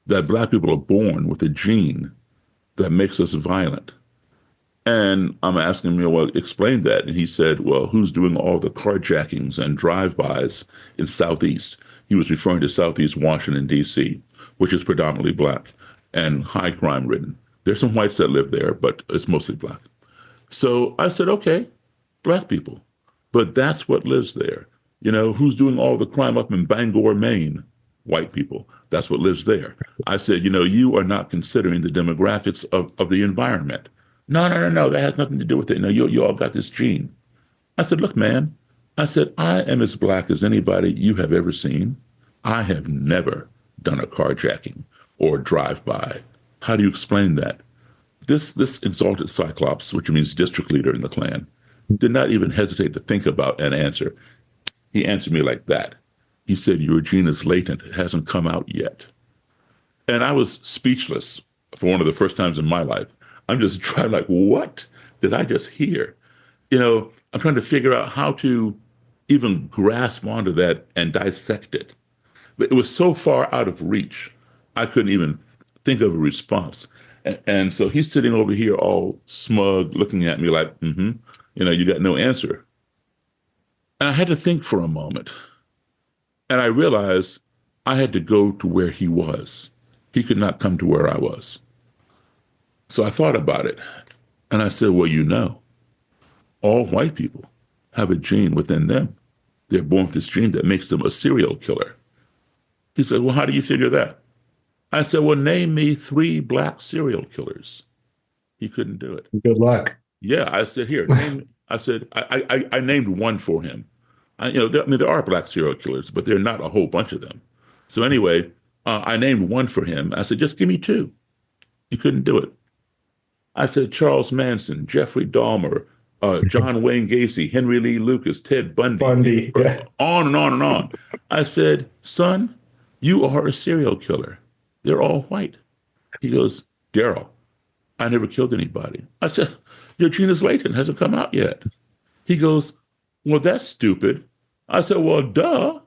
that black people are born with a gene that makes us violent. And I'm asking him, well, explain that. And he said, well, who's doing all the carjackings and drive-bys in Southeast? He was referring to Southeast Washington, D.C., which is predominantly black and high crime ridden. There's some whites that live there, but it's mostly black. So I said, okay, black people. But that's what lives there. Who's doing all the crime up in Bangor, Maine? White people. That's what lives there. I said, you are not considering the demographics of the environment. No, no, no, no. That has nothing to do with it. You all got this gene. I said, look, man. I said, I am as black as anybody you have ever seen. I have never done a carjacking or a drive-by. How do you explain that? This exalted cyclops, which means district leader in the Klan, did not even hesitate to think about an answer. He answered me like that. He said, your gene is latent. It hasn't come out yet. And I was speechless for one of the first times in my life. I'm just trying like, what did I just hear? I'm trying to figure out how to even grasp onto that and dissect it. But it was so far out of reach, I couldn't even think of a response. And so he's sitting over here all smug, looking at me like, you got no answer. And I had to think for a moment. And I realized I had to go to where he was. He could not come to where I was. So I thought about it. And I said, well, all white people have a gene within them. They're born with this gene that makes them a serial killer. He said, well, how do you figure that? I said, well, name me 3 black serial killers. He couldn't do it. Good luck. Yeah, I said, here, I named one for him. There are black serial killers, but there are not a whole bunch of them. So anyway, I named one for him. I said, just give me 2. He couldn't do it. I said, Charles Manson, Jeffrey Dahmer, John Wayne Gacy, Henry Lee Lucas, Ted Bundy, Yeah. On and on and on. I said, son, you are a serial killer. They're all white. He goes, Daryl, I never killed anybody. I said, your gene is latent, hasn't come out yet. He goes, well, that's stupid. I said, well, duh.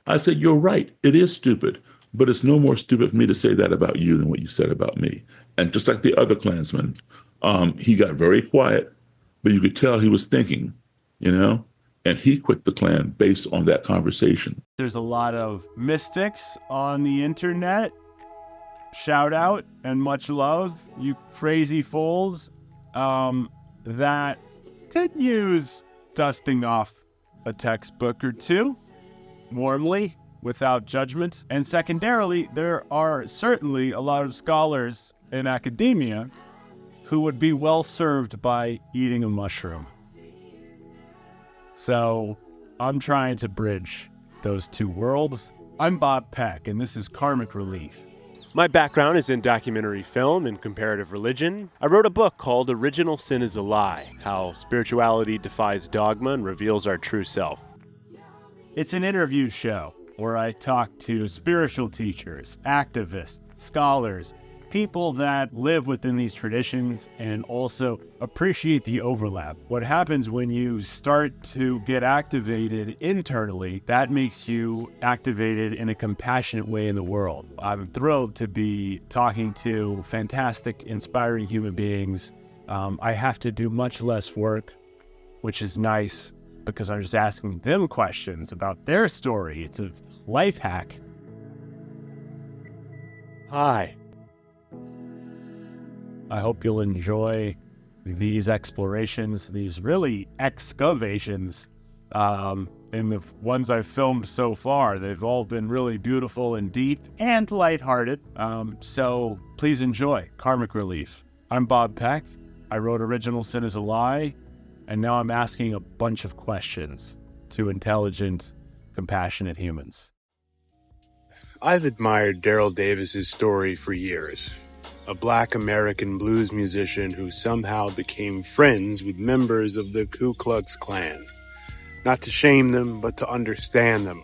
I said, you're right. It is stupid. But it's no more stupid for me to say that about you than what you said about me. And just like the other Klansman, he got very quiet, but you could tell he was thinking, and he quit the Klan based on that conversation. There's a lot of mystics on the internet. Shout out and much love, you crazy fools, that could use dusting off a textbook or 2, warmly, without judgment. And secondarily, there are certainly a lot of scholars in academia who would be well served by eating a mushroom. So I'm trying to bridge those 2 worlds. I'm Bob Peck, and this is Karmic Relief. My background is in documentary film and comparative religion. I wrote a book called Original Sin is a Lie: How Spirituality Defies Dogma and Reveals Our True Self. It's an interview show where I talk to spiritual teachers, activists, scholars, people that live within these traditions and also appreciate the overlap. What happens when you start to get activated internally, that makes you activated in a compassionate way in the world. I'm thrilled to be talking to fantastic, inspiring human beings. I have to do much less work, which is nice because I'm just asking them questions about their story. It's a life hack. Hi. I hope you'll enjoy these explorations, these really excavations. In the ones I've filmed so far, they've all been really beautiful and deep and lighthearted. So please enjoy Karmic Relief. I'm Bob Peck. I wrote Original Sin is a Lie, and now I'm asking a bunch of questions to intelligent, compassionate humans. I've admired Daryl Davis's story for years. A Black American blues musician who somehow became friends with members of the Ku Klux Klan. Not to shame them, but to understand them.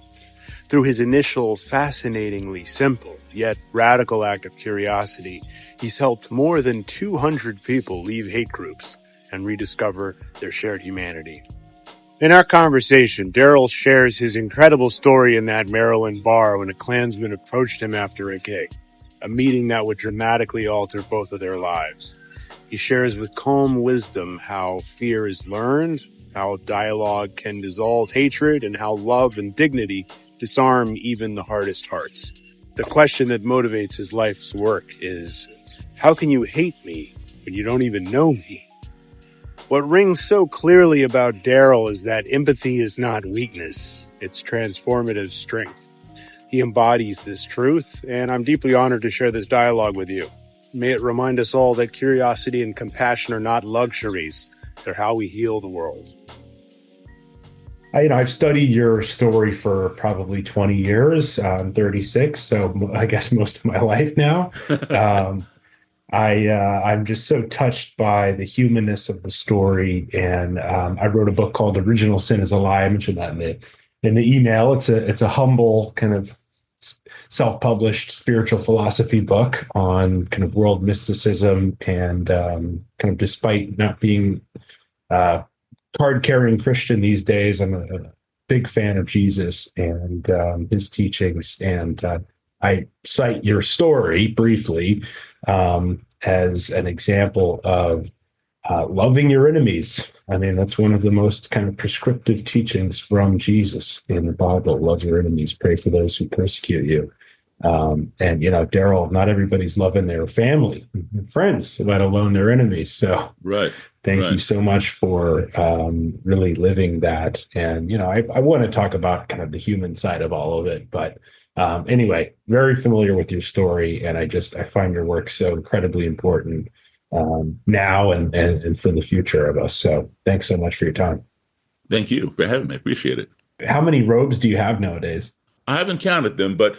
Through his initial fascinatingly simple, yet radical act of curiosity, he's helped more than 200 people leave hate groups and rediscover their shared humanity. In our conversation, Daryl shares his incredible story in that Maryland bar when a Klansman approached him after a gig. a meeting that would dramatically alter both of their lives. He shares with calm wisdom how fear is learned, how dialogue can dissolve hatred, and how love and dignity disarm even the hardest hearts. The question that motivates his life's work is, how can you hate me when you don't even know me? What rings so clearly about Daryl is that empathy is not weakness, it's transformative strength. He embodies this truth, and I'm deeply honored to share this dialogue with you. May it remind us all that curiosity and compassion are not luxuries, they're how we heal the world. I've studied your story for probably 20 years. I'm 36, so I guess most of my life now. I'm just so touched by the humanness of the story, and I wrote a book called "Original Sin is a Lie." I mentioned that in the email. It's a humble kind of self-published spiritual philosophy book on kind of world mysticism, and kind of despite not being card-carrying Christian these days, I'm a big fan of Jesus and his teachings, and I cite your story briefly as an example of loving your enemies. I mean, that's one of the most kind of prescriptive teachings from Jesus in the Bible. Love your enemies, pray for those who persecute you. And, Daryl, not everybody's loving their family, friends, let alone their enemies. So Right. thank you so much for really living that. And, I want to talk about kind of the human side of all of it. But anyway, very familiar with your story. And I find your work so incredibly important now and for the future of us. So thanks so much for your time. Thank you for having me. Appreciate it. How many robes do you have nowadays? I haven't counted them, but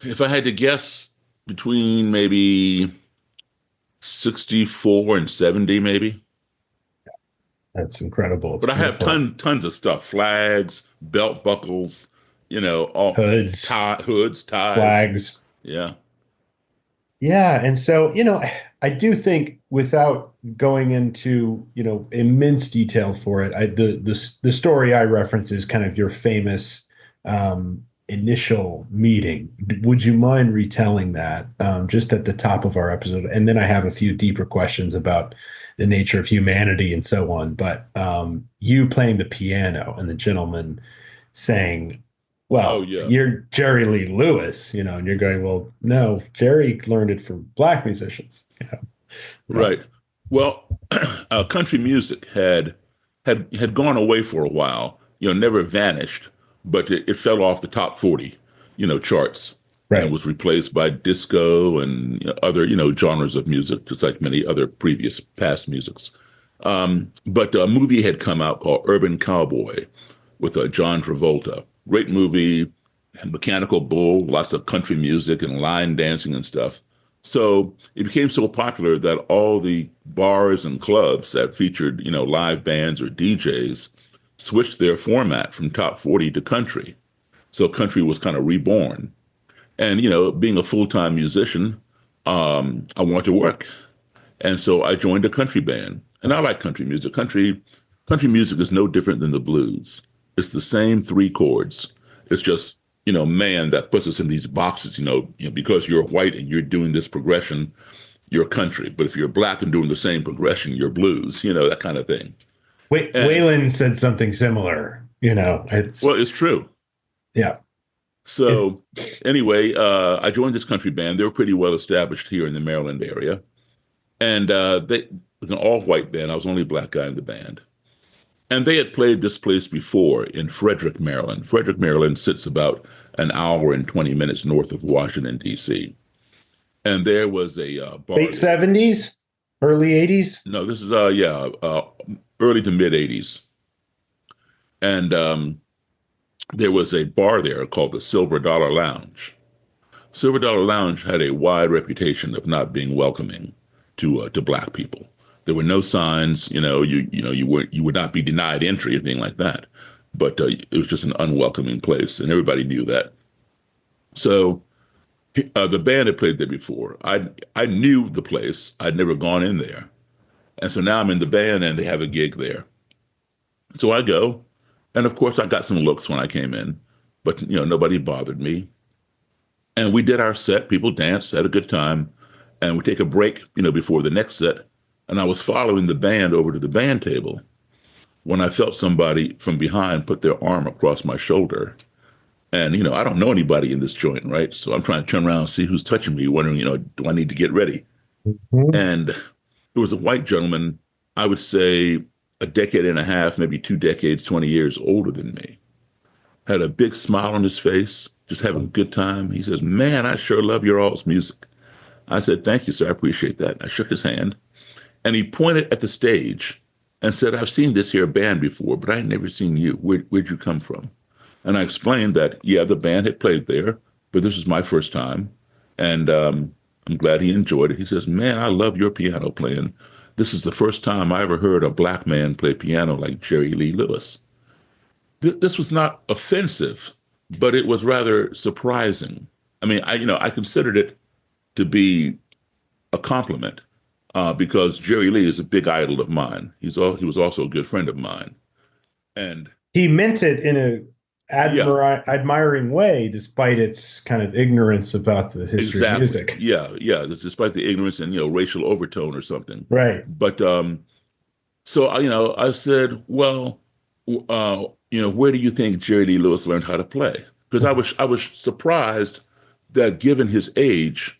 if I had to guess, between maybe 64 and 70, maybe. That's incredible. It's but beautiful. I have tons of stuff: flags, belt buckles, all hoods, hoods, ties, flags. Yeah. Yeah. And so, I do think, without going into, immense detail for it, the story I reference is kind of your famous initial meeting. Would you mind retelling that just at the top of our episode? And then I have a few deeper questions about the nature of humanity and so on. But you playing the piano and the gentleman saying, well, Oh, yeah. you're Jerry Lee Lewis, and you're going, well, no, Jerry learned it from black musicians. Right. Well, country music had gone away for a while, never vanished, but it fell off the top 40, charts. Right. And was replaced by disco and other, genres of music, just like many other past musics. But a movie had come out called Urban Cowboy with John Travolta. Great movie, Mechanical Bull, lots of country music and line dancing and stuff. So it became so popular that all the bars and clubs that featured, live bands or DJs switched their format from top 40 to country. So country was kind of reborn. And, being a full-time musician, I wanted to work. And so I joined a country band. And I like country music. Country music is no different than the blues. It's the same three chords. It's just, man, that puts us in these boxes, because you're white and you're doing this progression, you're country. But if you're black and doing the same progression, you're blues, that kind of thing. Waylon said something similar, Well, it's true. Yeah. So anyway, I joined this country band. They were pretty well established here in the Maryland area. And it was an all-white band. I was the only black guy in the band. And they had played this place before in Frederick, Maryland. Frederick, Maryland sits about an hour and 20 minutes north of Washington, D.C. And there was a bar. Late 70s? Early 80s? No, this is, early to mid 80s. And there was a bar there called the Silver Dollar Lounge. Silver Dollar Lounge had a wide reputation of not being welcoming to black people. There were no signs, you would not be denied entry, anything like that. But it was just an unwelcoming place, and everybody knew that. So the band had played there before. I knew the place. I'd never gone in there. And so now I'm in the band, and they have a gig there. So I go, and of course I got some looks when I came in, but nobody bothered me. And we did our set. People danced, had a good time, and we take a break, before the next set. And I was following the band over to the band table when I felt somebody from behind put their arm across my shoulder. And, I don't know anybody in this joint, right? So I'm trying to turn around and see who's touching me, wondering, do I need to get ready? Mhm. And it was a white gentleman, I would say a decade and a half, maybe 2 decades, 20 years older than me. Had a big smile on his face, just having a good time. He says, "Man, I sure love your all's music." I said, "Thank you, sir. I appreciate that." I shook his hand, and he pointed at the stage and said, "I've seen this here band before, but I had never seen you. Where'd you come from?" And I explained that, yeah, the band had played there, but this was my first time. And I'm glad he enjoyed it. He says, "Man, I love your piano playing. This is the first time I ever heard a black man play piano like Jerry Lee Lewis." This was not offensive, but it was rather surprising. I mean, I considered it to be a compliment because Jerry Lee is a big idol of mine. He was also a good friend of mine. And He meant it in a yeah, admiring way, despite its kind of ignorance about the history of exactly. music. Yeah. Despite the ignorance and racial overtone or something. Right. But so I said, well, where do you think Jerry Lee Lewis learned how to play? Because I was surprised that given his age,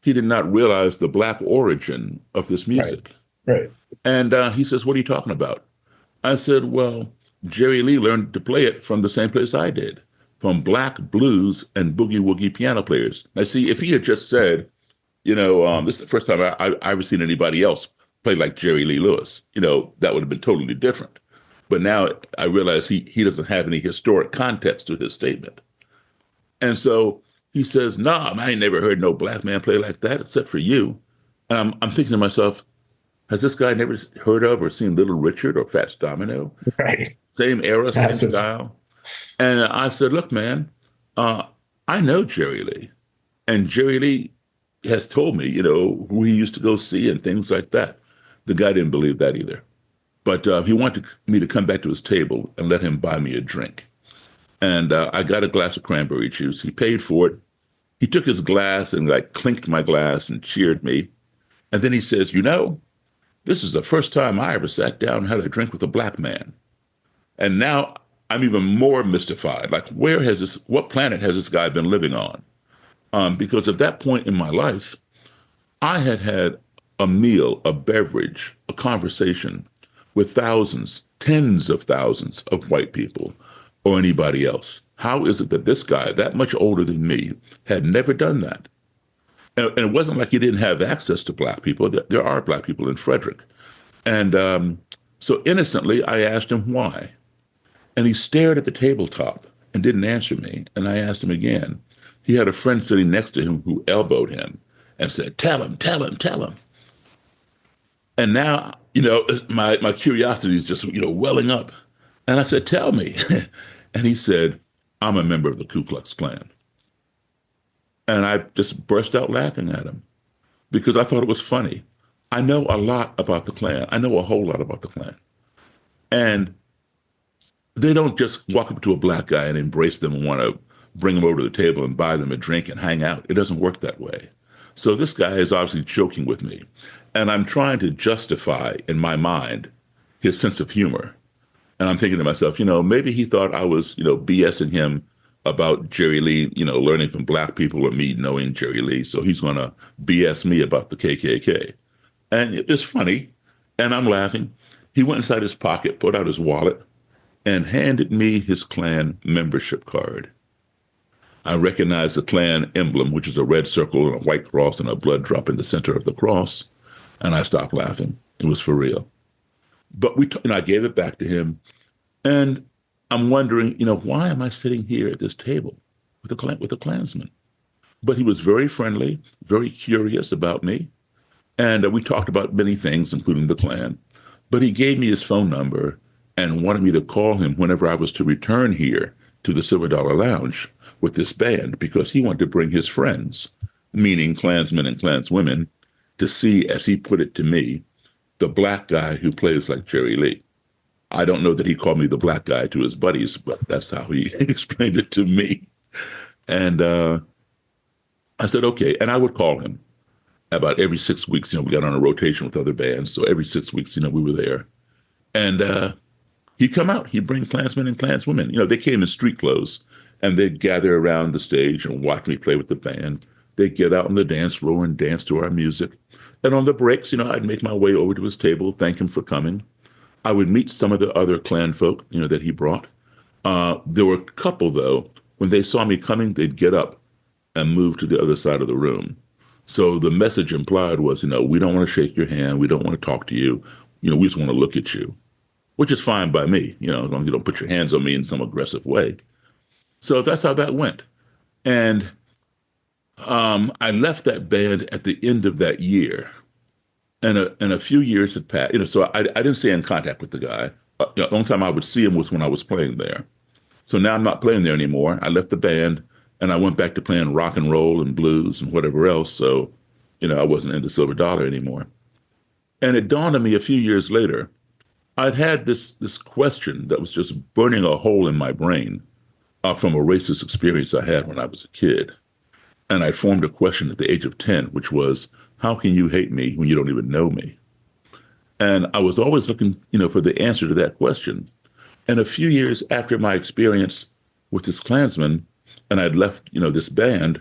he did not realize the black origin of this music. Right. And he says, "What are you talking about?" I said, "Well, Jerry Lee learned to play it from the same place I did, from black blues and boogie woogie piano players." Now, see, if he had just said, this is the first time I've ever seen anybody else play like Jerry Lee Lewis, that would have been totally different. But now I realize he doesn't have any historic context to his statement. And so he says, "Nah, I ain't never heard no black man play like that except for you." And I'm thinking to myself, has this guy never heard of or seen Little Richard or Fats Domino? Right. Same era, same Massive. style. And I said, "Look, man, I know Jerry Lee. And Jerry Lee has told me, who he used to go see and things like that." The guy didn't believe that either. But he wanted me to come back to his table and let him buy me a drink. And I got a glass of cranberry juice. He paid for it. He took his glass and clinked my glass and cheered me. And then he says, "This is the first time I ever sat down and had a drink with a black man." And now I'm even more mystified. Like, what planet has this guy been living on? Because at that point in my life, I had had a meal, a beverage, a conversation with thousands, tens of thousands of white people or anybody else. How is it that this guy, that much older than me, had never done that? And it wasn't like he didn't have access to black people. There are black people in Frederick. And so innocently, I asked him why. And he stared at the tabletop and didn't answer me. And I asked him again. He had a friend sitting next to him who elbowed him and said, "Tell him, tell him, tell him." And now, my curiosity is just, welling up. And I said, "Tell me." And he said, "I'm a member of the Ku Klux Klan." And I just burst out laughing at him because I thought it was funny. I know a lot about the Klan. I know a whole lot about the Klan. And they don't just walk up to a black guy and embrace them and want to bring them over to the table and buy them a drink and hang out. It doesn't work that way. So this guy is obviously joking with me. And I'm trying to justify in my mind his sense of humor. And I'm thinking to myself, maybe he thought I was, BSing him about Jerry Lee, learning from black people or me knowing Jerry Lee. So he's going to BS me about the KKK. And it's funny. And I'm laughing. He went inside his pocket, put out his wallet, and handed me his Klan membership card. I recognized the Klan emblem, which is a red circle and a white cross and a blood drop in the center of the cross. And I stopped laughing. It was for real. But I gave it back to him. And I'm wondering, why am I sitting here at this table with a Klansman? But he was very friendly, very curious about me. And we talked about many things, including the Klan. But he gave me his phone number and wanted me to call him whenever I was to return here to the Silver Dollar Lounge with this band because he wanted to bring his friends, meaning Klansmen and Klanswomen, to see, as he put it to me, the black guy who plays like Jerry Lee. I don't know that he called me the black guy to his buddies, but that's how he explained it to me. And I said, okay. And I would call him about every 6 weeks. We got on a rotation with other bands. So every 6 weeks, we were there. And he'd come out. He'd bring Klansmen and Klanswomen. They came in street clothes, and they'd gather around the stage and watch me play with the band. They'd get out on the dance floor and dance to our music. And on the breaks, I'd make my way over to his table, thank him for coming. I would meet some of the other Klan folk, that he brought. There were a couple, though, when they saw me coming, they'd get up and move to the other side of the room. So the message implied was, we don't want to shake your hand. We don't want to talk to you. We just want to look at you, which is fine by me, as long as you don't put your hands on me in some aggressive way. So that's how that went. And I left that band at the end of that year. And a few years had passed. So I didn't stay in contact with the guy. The only time I would see him was when I was playing there. So now I'm not playing there anymore. I left the band, and I went back to playing rock and roll and blues and whatever else. So, I wasn't in the Silver Dollar anymore. And it dawned on me a few years later, I'd had this question that was just burning a hole in my brain from a racist experience I had when I was a kid. And I formed a question at the age of 10, which was, how can you hate me when you don't even know me? And I was always looking, for the answer to that question. And a few years after my experience with this Klansman, and I'd left, this band,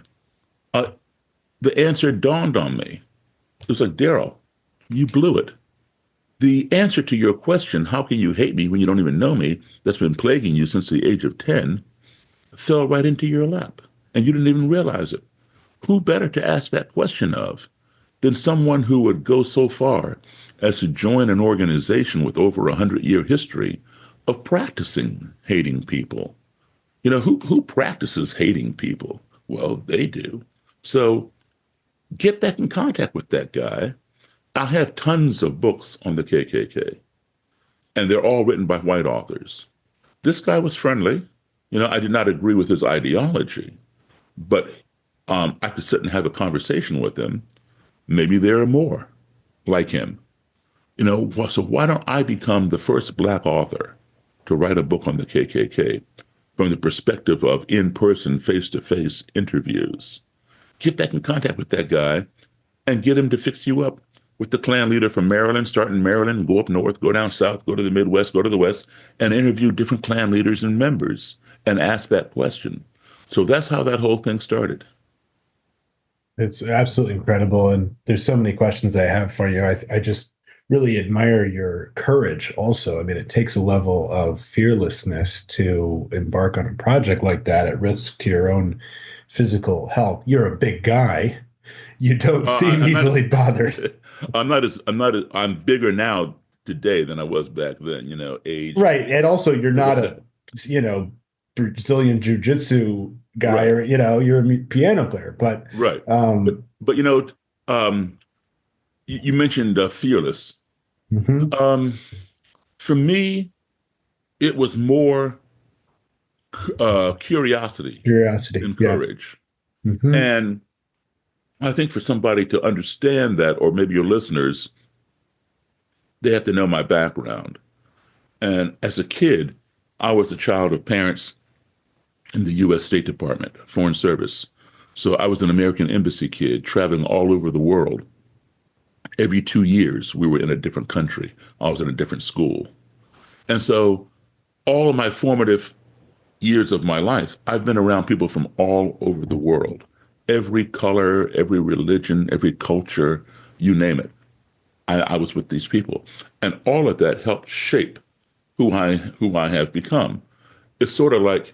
the answer dawned on me. It was like, Daryl, you blew it. The answer to your question, how can you hate me when you don't even know me, that's been plaguing you since the age of 10, fell right into your lap. And you didn't even realize it. Who better to ask that question of than someone who would go so far as to join an organization with over 100-year history of practicing hating people? Who practices hating people? Well, they do. So get back in contact with that guy. I have tons of books on the KKK, and they're all written by white authors. This guy was friendly. I did not agree with his ideology, but I could sit and have a conversation with him. Maybe there are more like him. So why don't I become the first Black author to write a book on the KKK from the perspective of in-person, face-to-face interviews? Get back in contact with that guy and get him to fix you up with the Klan leader from Maryland, start in Maryland, go up north, go down south, go to the Midwest, go to the West, and interview different Klan leaders and members and ask that question. So that's how that whole thing started. It's absolutely incredible. And there's so many questions I have for you. I just really admire your courage also. I mean, it takes a level of fearlessness to embark on a project like that at risk to your own physical health. You're a big guy. You don't seem easily bothered. I'm bigger now today than I was back then, age. Right. And also you're not a, Brazilian jiu-jitsu guy, right. Or, you're a piano player, but. Right. But you mentioned fearless. Mm-hmm. For me, it was more curiosity and courage. Yeah. Mm-hmm. And I think for somebody to understand that, or maybe your listeners, they have to know my background. And as a kid, I was a child of parents in the U.S. State Department, Foreign Service. So I was an American embassy kid traveling all over the world. Every 2 years, we were in a different country. I was in a different school. And so all of my formative years of my life, I've been around people from all over the world. Every color, every religion, every culture, you name it. I was with these people. And all of that helped shape who I have become. It's sort of like,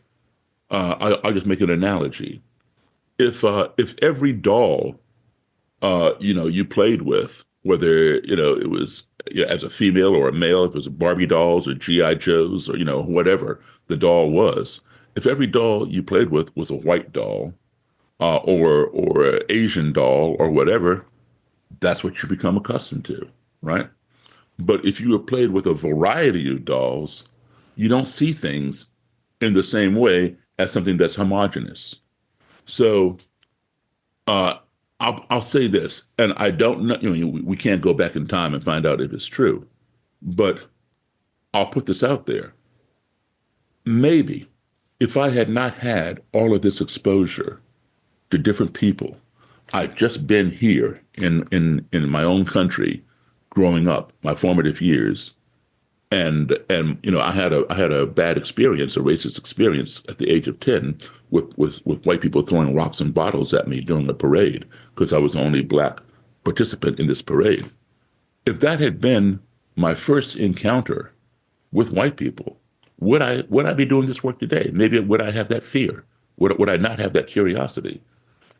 I'll just make an analogy. If every doll, you played with, whether, it was as a female or a male, if it was Barbie dolls or G.I. Joes or, whatever the doll was, if every doll you played with was a white doll, or an Asian doll or whatever, that's what you become accustomed to, right? But if you have played with a variety of dolls, you don't see things in the same way as something that's homogenous. So I'll say this, and I don't know, we can't go back in time and find out if it's true, but I'll put this out there. Maybe if I had not had all of this exposure to different people, I'd just been here in my own country, growing up, my formative years, and I had a bad experience, a racist experience at the age of 10 with white people throwing rocks and bottles at me during a parade because I was the only black participant in this parade. If that had been my first encounter with white people, would I be doing this work today? Maybe would I have that fear? Would I not have that curiosity?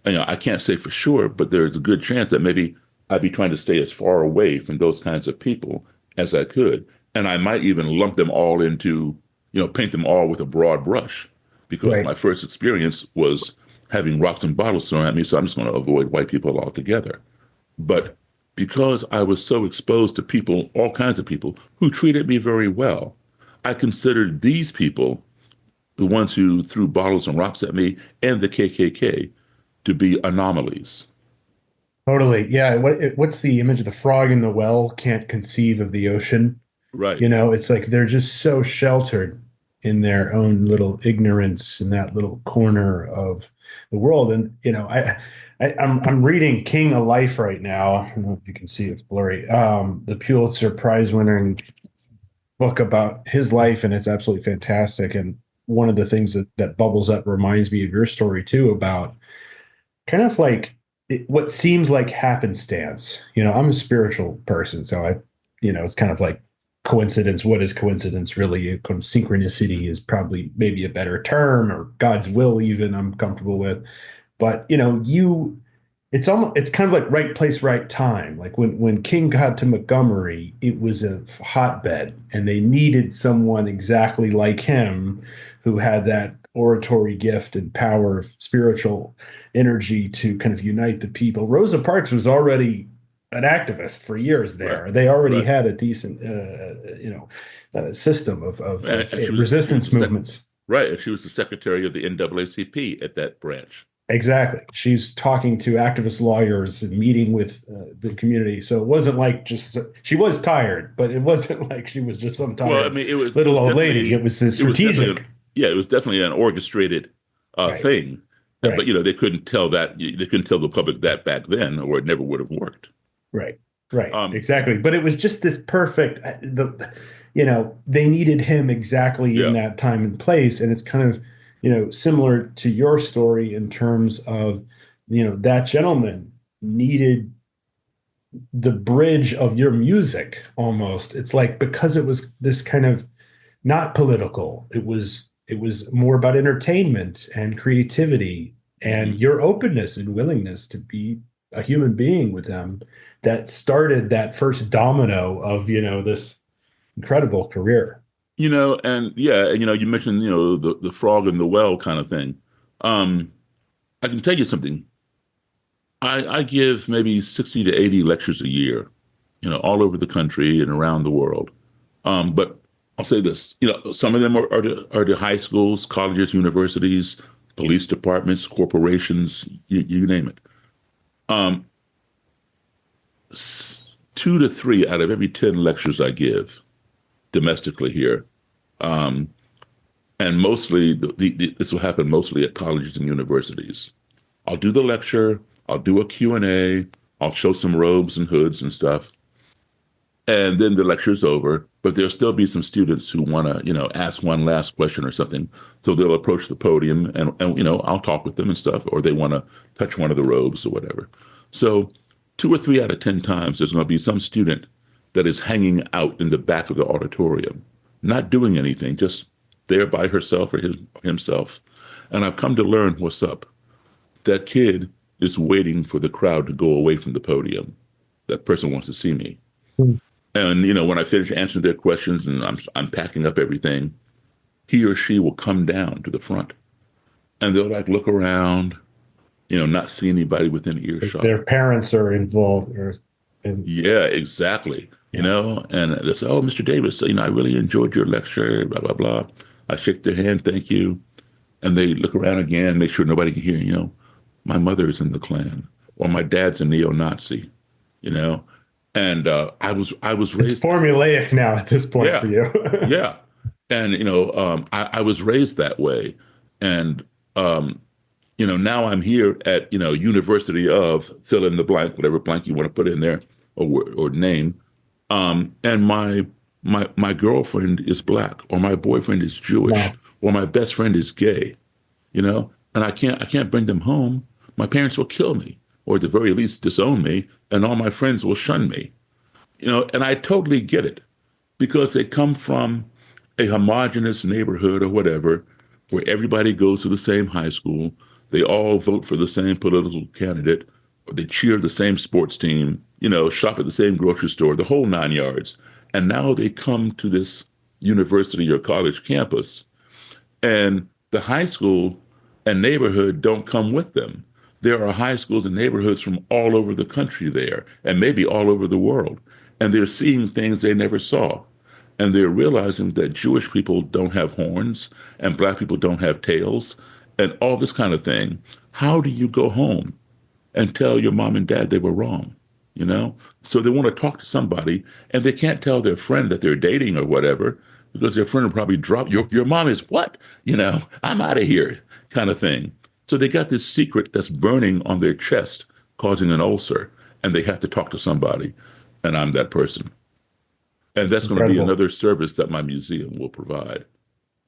And, I can't say for sure, but there's a good chance that maybe I'd be trying to stay as far away from those kinds of people as I could. And I might even lump them all into, paint them all with a broad brush because Right. my first experience was having rocks and bottles thrown at me. So I'm just going to avoid white people altogether. But because I was so exposed to people, all kinds of people who treated me very well, I considered these people, the ones who threw bottles and rocks at me, and the KKK, to be anomalies. Totally. Yeah. What's the image of the frog in the well can't conceive of the ocean? Right. It's like they're just so sheltered in their own little ignorance in that little corner of the world. And I'm reading King of Life right now. I don't know if you can see, it's blurry. The Pulitzer Prize winning book about his life, and it's absolutely fantastic. And one of the things that bubbles up reminds me of your story too, about kind of like what seems like happenstance. I'm a spiritual person, so it's kind of like coincidence. What is coincidence really? Kind of synchronicity is probably maybe a better term, or God's will, even, I'm comfortable with. But it's kind of like right place, right time. Like when King got to Montgomery, it was a hotbed, and they needed someone exactly like him who had that oratory gift and power of spiritual energy to kind of unite the people. Rosa Parks was already an activist for years there. Right. They already Right. had a decent, system And resistance movements. right. And she was the secretary of the NAACP at that branch. Exactly. She's talking to activist lawyers and meeting with the community. So it wasn't like she was tired, but it wasn't like she was just some Well, I tired mean, it little was old lady. definitely It was it was definitely strategic. yeah, it was definitely an orchestrated Right. thing. Right. But they couldn't tell the public that back then, or it never would have worked. Right. Right. Um, Exactly. But it was just this perfect, they needed him exactly in yeah. that time and place. And it's kind of, similar to your story in terms of, that gentleman needed the bridge of your music almost. It's like, because it was this kind of not political, it was more about entertainment and creativity and Mhm. your openness and willingness to be a human being with them, that started that first domino of this incredible career. And yeah, and you mentioned the frog in the well kind of thing. Um, I can tell you something. I give maybe 60 to 80 lectures a year, all over the country and around the world. But I'll say this, some of them are to high schools, colleges, universities, police departments, corporations, you name it. Um, 2 to 3 out of every 10 lectures I give domestically here, um, and mostly this will happen mostly at colleges and universities. I'll do the lecture, I'll do a Q&A, I'll show some robes and hoods and stuff, and then the lecture's over. But there'll still be some students who want to, ask one last question or something. So they'll approach the podium, and I'll talk with them and stuff, or they want to touch one of the robes or whatever. So 2 or 3 out of 10 times, there's going to be some student that is hanging out in the back of the auditorium, not doing anything, just there by herself or himself. And I've come to learn what's up. That kid is waiting for the crowd to go away from the podium. That person wants to see me. Hmm. And when I finish answering their questions and I'm packing up everything, he or she will come down to the front, and they'll like look around, not see anybody within earshot. Their parents are involved, Yeah, exactly. yeah. And they say, "Oh, Mr. Davis, I really enjoyed your lecture, blah, blah, blah." I shake their hand, thank you. And they look around again, make sure nobody can hear, my mother's in the Klan, or my dad's a neo-Nazi, you know. And I was It's raised, formulaic now at this point yeah, for you. yeah. And I was raised that way. And Now I'm here at, University of fill in the blank, whatever blank you want to put in there or name. And my girlfriend is black, or my boyfriend is Jewish, Wow. or my best friend is gay, and I can't bring them home. My parents will kill me, or at the very least disown me, and all my friends will shun me. And I totally get it because they come from a homogenous neighborhood or whatever, where everybody goes to the same high school, they all vote for the same political candidate, or they cheer the same sports team, shop at the same grocery store, the whole 9 yards. And now they come to this university or college campus, and the high school and neighborhood don't come with them. There are high schools and neighborhoods from all over the country there, and maybe all over the world. And they're seeing things they never saw. And they're realizing that Jewish people don't have horns and black people don't have tails and all this kind of thing. How do you go home and tell your mom and dad they were wrong? So they want to talk to somebody, and they can't tell their friend that they're dating or whatever, because their friend will probably drop your mom is what? I'm out of here kind of thing. So they got this secret that's burning on their chest, causing an ulcer, and they have to talk to somebody. And I'm that person. And that's going to be Incredible. another service that my museum will provide.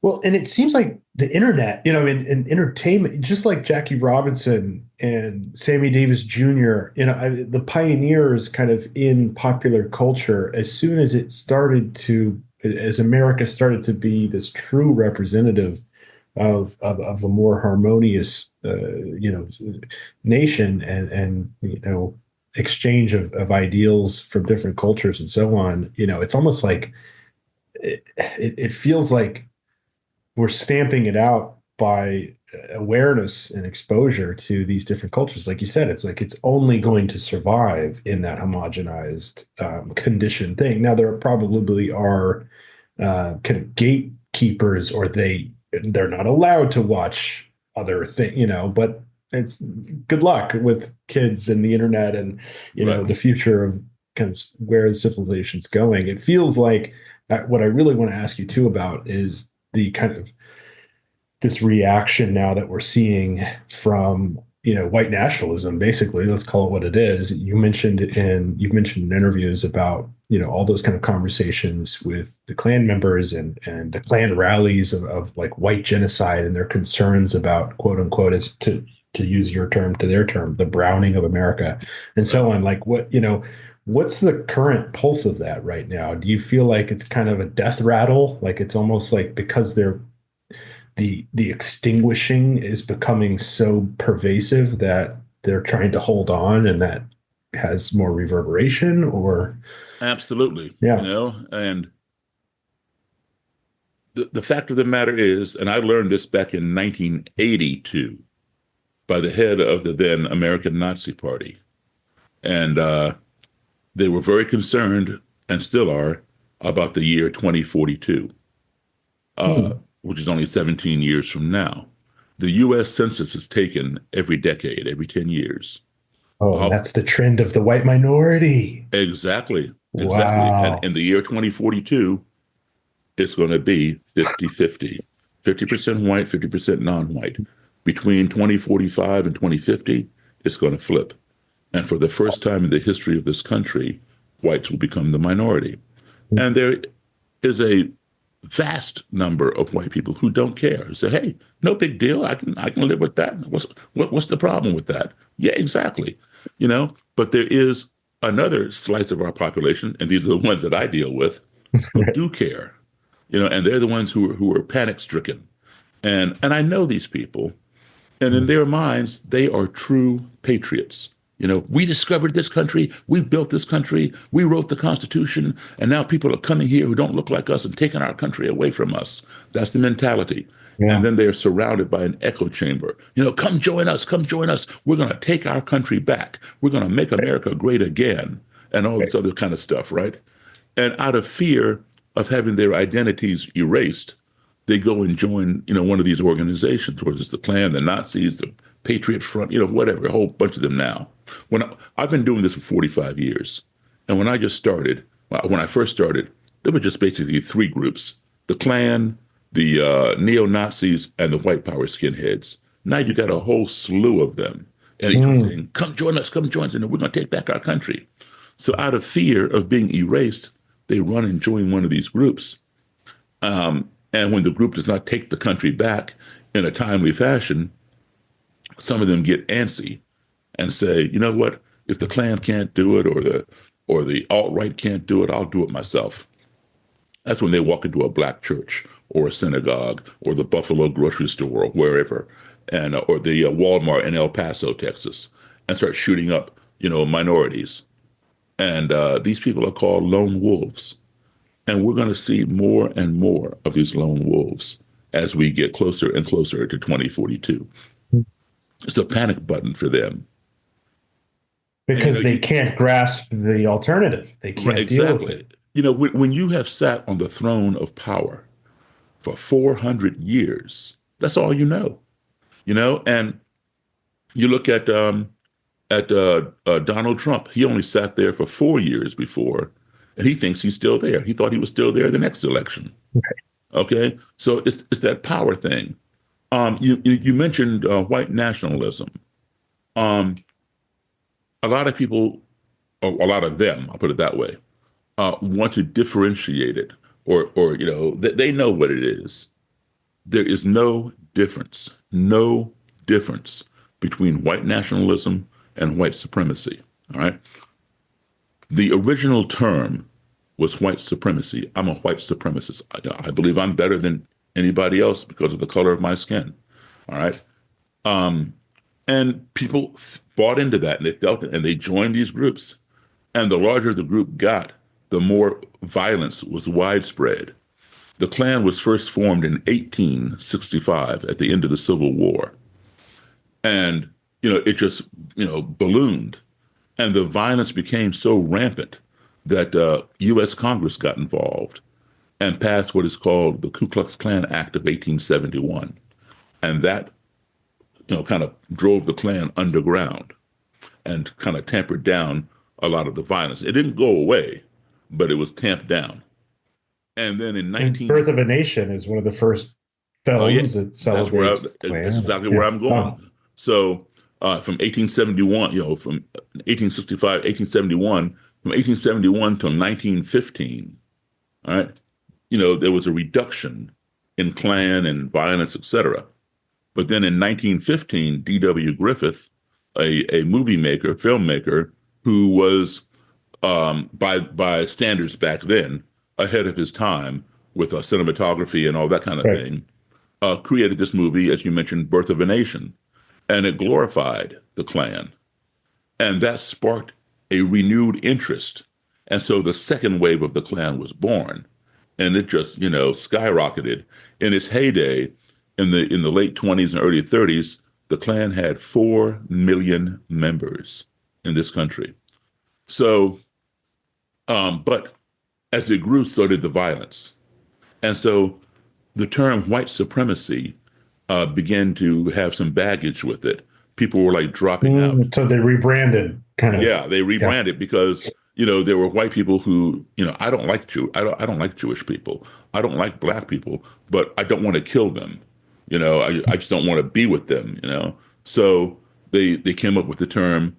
Well, and it seems like the internet, in entertainment, just like Jackie Robinson and Sammy Davis Jr., the pioneers kind of in popular culture, as soon as as America started to be this true representative of a more harmonious, nation and exchange of ideals from different cultures and so on, it's almost like it feels like we're stamping it out by awareness and exposure to these different cultures. Like you said, it's like it's only going to survive in that homogenized conditioned thing. Now, there probably are kind of gatekeepers, or they're not allowed to watch other things, but it's good luck with kids and the internet and Right. the future of kind of where the civilization's going. It feels like what I really want to ask you too about is the kind of this reaction now that we're seeing from white nationalism. Basically, let's call it what it is. You've mentioned in interviews about all those kind of conversations with the Klan members and the Klan rallies of like white genocide and their concerns about, quote unquote, as to use your term to their term, the browning of America and so on. Like what's the current pulse of that right now? Do you feel like it's kind of a death rattle? Like it's almost like because the extinguishing is becoming so pervasive that they're trying to hold on, and that has more reverberation? Or Absolutely. Yeah. And the fact of the matter is, and I learned this back in 1982 by the head of the then American Nazi Party. And they were very concerned, and still are, about the year 2042, which is only 17 years from now. The U.S. Census is taken every decade, every 10 years. Oh, that's the trend of the white minority. Exactly. Wow. And in the year 2042, it's going to be 50-50. 50% white, 50% non-white. Between 2045 and 2050, it's going to flip. And for the first time in the history of this country, whites will become the minority. And there is a vast number of white people who don't care. Say, hey, no big deal. I can live with that. What's the problem with that? Yeah, exactly. But there is another slice of our population, and these are the ones that I deal with, who do care. And they're the ones who are panic stricken. And I know these people, and in their minds, they are true patriots. We discovered this country, we built this country, we wrote the Constitution, and now people are coming here who don't look like us and taking our country away from us. That's the mentality. Yeah. And then they're surrounded by an echo chamber. Come join us, come join us. We're going to take our country back. We're going to make America great again, and all this other kind of stuff, right? And out of fear of having their identities erased, they go and join, one of these organizations, whether it's the Klan, the Nazis, the Patriot Front, whatever, a whole bunch of them now. I've been doing this for 45 years. And when I first started, there were just basically three groups: the Klan, the neo-Nazis, and the white power skinheads. Now you got a whole slew of them. And each one saying, come join us, and we're going to take back our country. So out of fear of being erased, they run and join one of these groups. And when the group does not take the country back in a timely fashion, some of them get antsy and say, you know what, if the Klan can't do it or the alt-right can't do it, I'll do it myself. That's when they walk into a black church or a synagogue or the Buffalo grocery store or wherever, and or the Walmart in El Paso, Texas, and start shooting up, minorities. And these people are called lone wolves. And we're going to see more and more of these lone wolves as we get closer and closer to 2042. It's a panic button for them. Because they can't grasp the alternative. They can't deal with it. When you have sat on the throne of power for 400 years, that's all you know. And you look at Donald Trump. He only sat there for 4 years before, and he thinks he's still there. He thought he was still there the next election. Okay? So it's that power thing. You mentioned white nationalism. A lot of people, or a lot of them, I'll put it that way, want to differentiate it, or they know what it is. There is no difference between white nationalism and white supremacy. All right. The original term was white supremacy. I'm a white supremacist. I believe I'm better than anybody else because of the color of my skin. All right. And people bought into that, and they felt it, and they joined these groups. And the larger the group got, the more violence was widespread. The Klan was first formed in 1865 at the end of the Civil War. And, it just, ballooned. And the violence became so rampant that U.S. Congress got involved and passed what is called the Ku Klux Klan Act of 1871. And that, kind of drove the Klan underground and kind of tampered down a lot of the violence. It didn't go away, but it was tamped down. And then in Birth of a Nation is one of the first films that celebrates that's exactly where I'm going. So from 1871, from 1865, 1871, from 1871 till 1915, all right, there was a reduction in Klan and violence, etc. But then in 1915, D.W. Griffith, a movie maker, filmmaker, who was by standards back then ahead of his time with cinematography and all that kind of thing, created this movie, as you mentioned, Birth of a Nation, and it glorified the Klan. And that sparked a renewed interest. And so the second wave of the Klan was born, and it just, skyrocketed. In its heyday, in the late 20s and early 30s, the Klan had 4 million members in this country. So, but as it grew, so did the violence. And so the term white supremacy began to have some baggage with it. People were like dropping out. So they rebranded, kind of. Yeah, they rebranded because there were white people who I don't like I don't like Jewish people. I don't like black people, but I don't want to kill them. I just don't want to be with them. So they came up with the term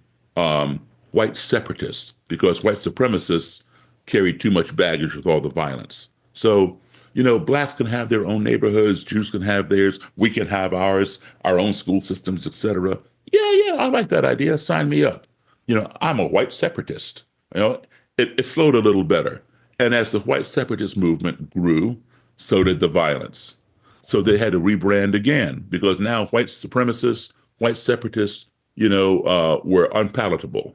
white separatists because white supremacists carried too much baggage with all the violence. So blacks can have their own neighborhoods, Jews can have theirs, we can have ours, our own school systems, etc. Yeah, I like that idea. Sign me up. I'm a white separatist. It flowed a little better. And as the white separatist movement grew, so did the violence. So they had to rebrand again because now white supremacists, white separatists, were unpalatable.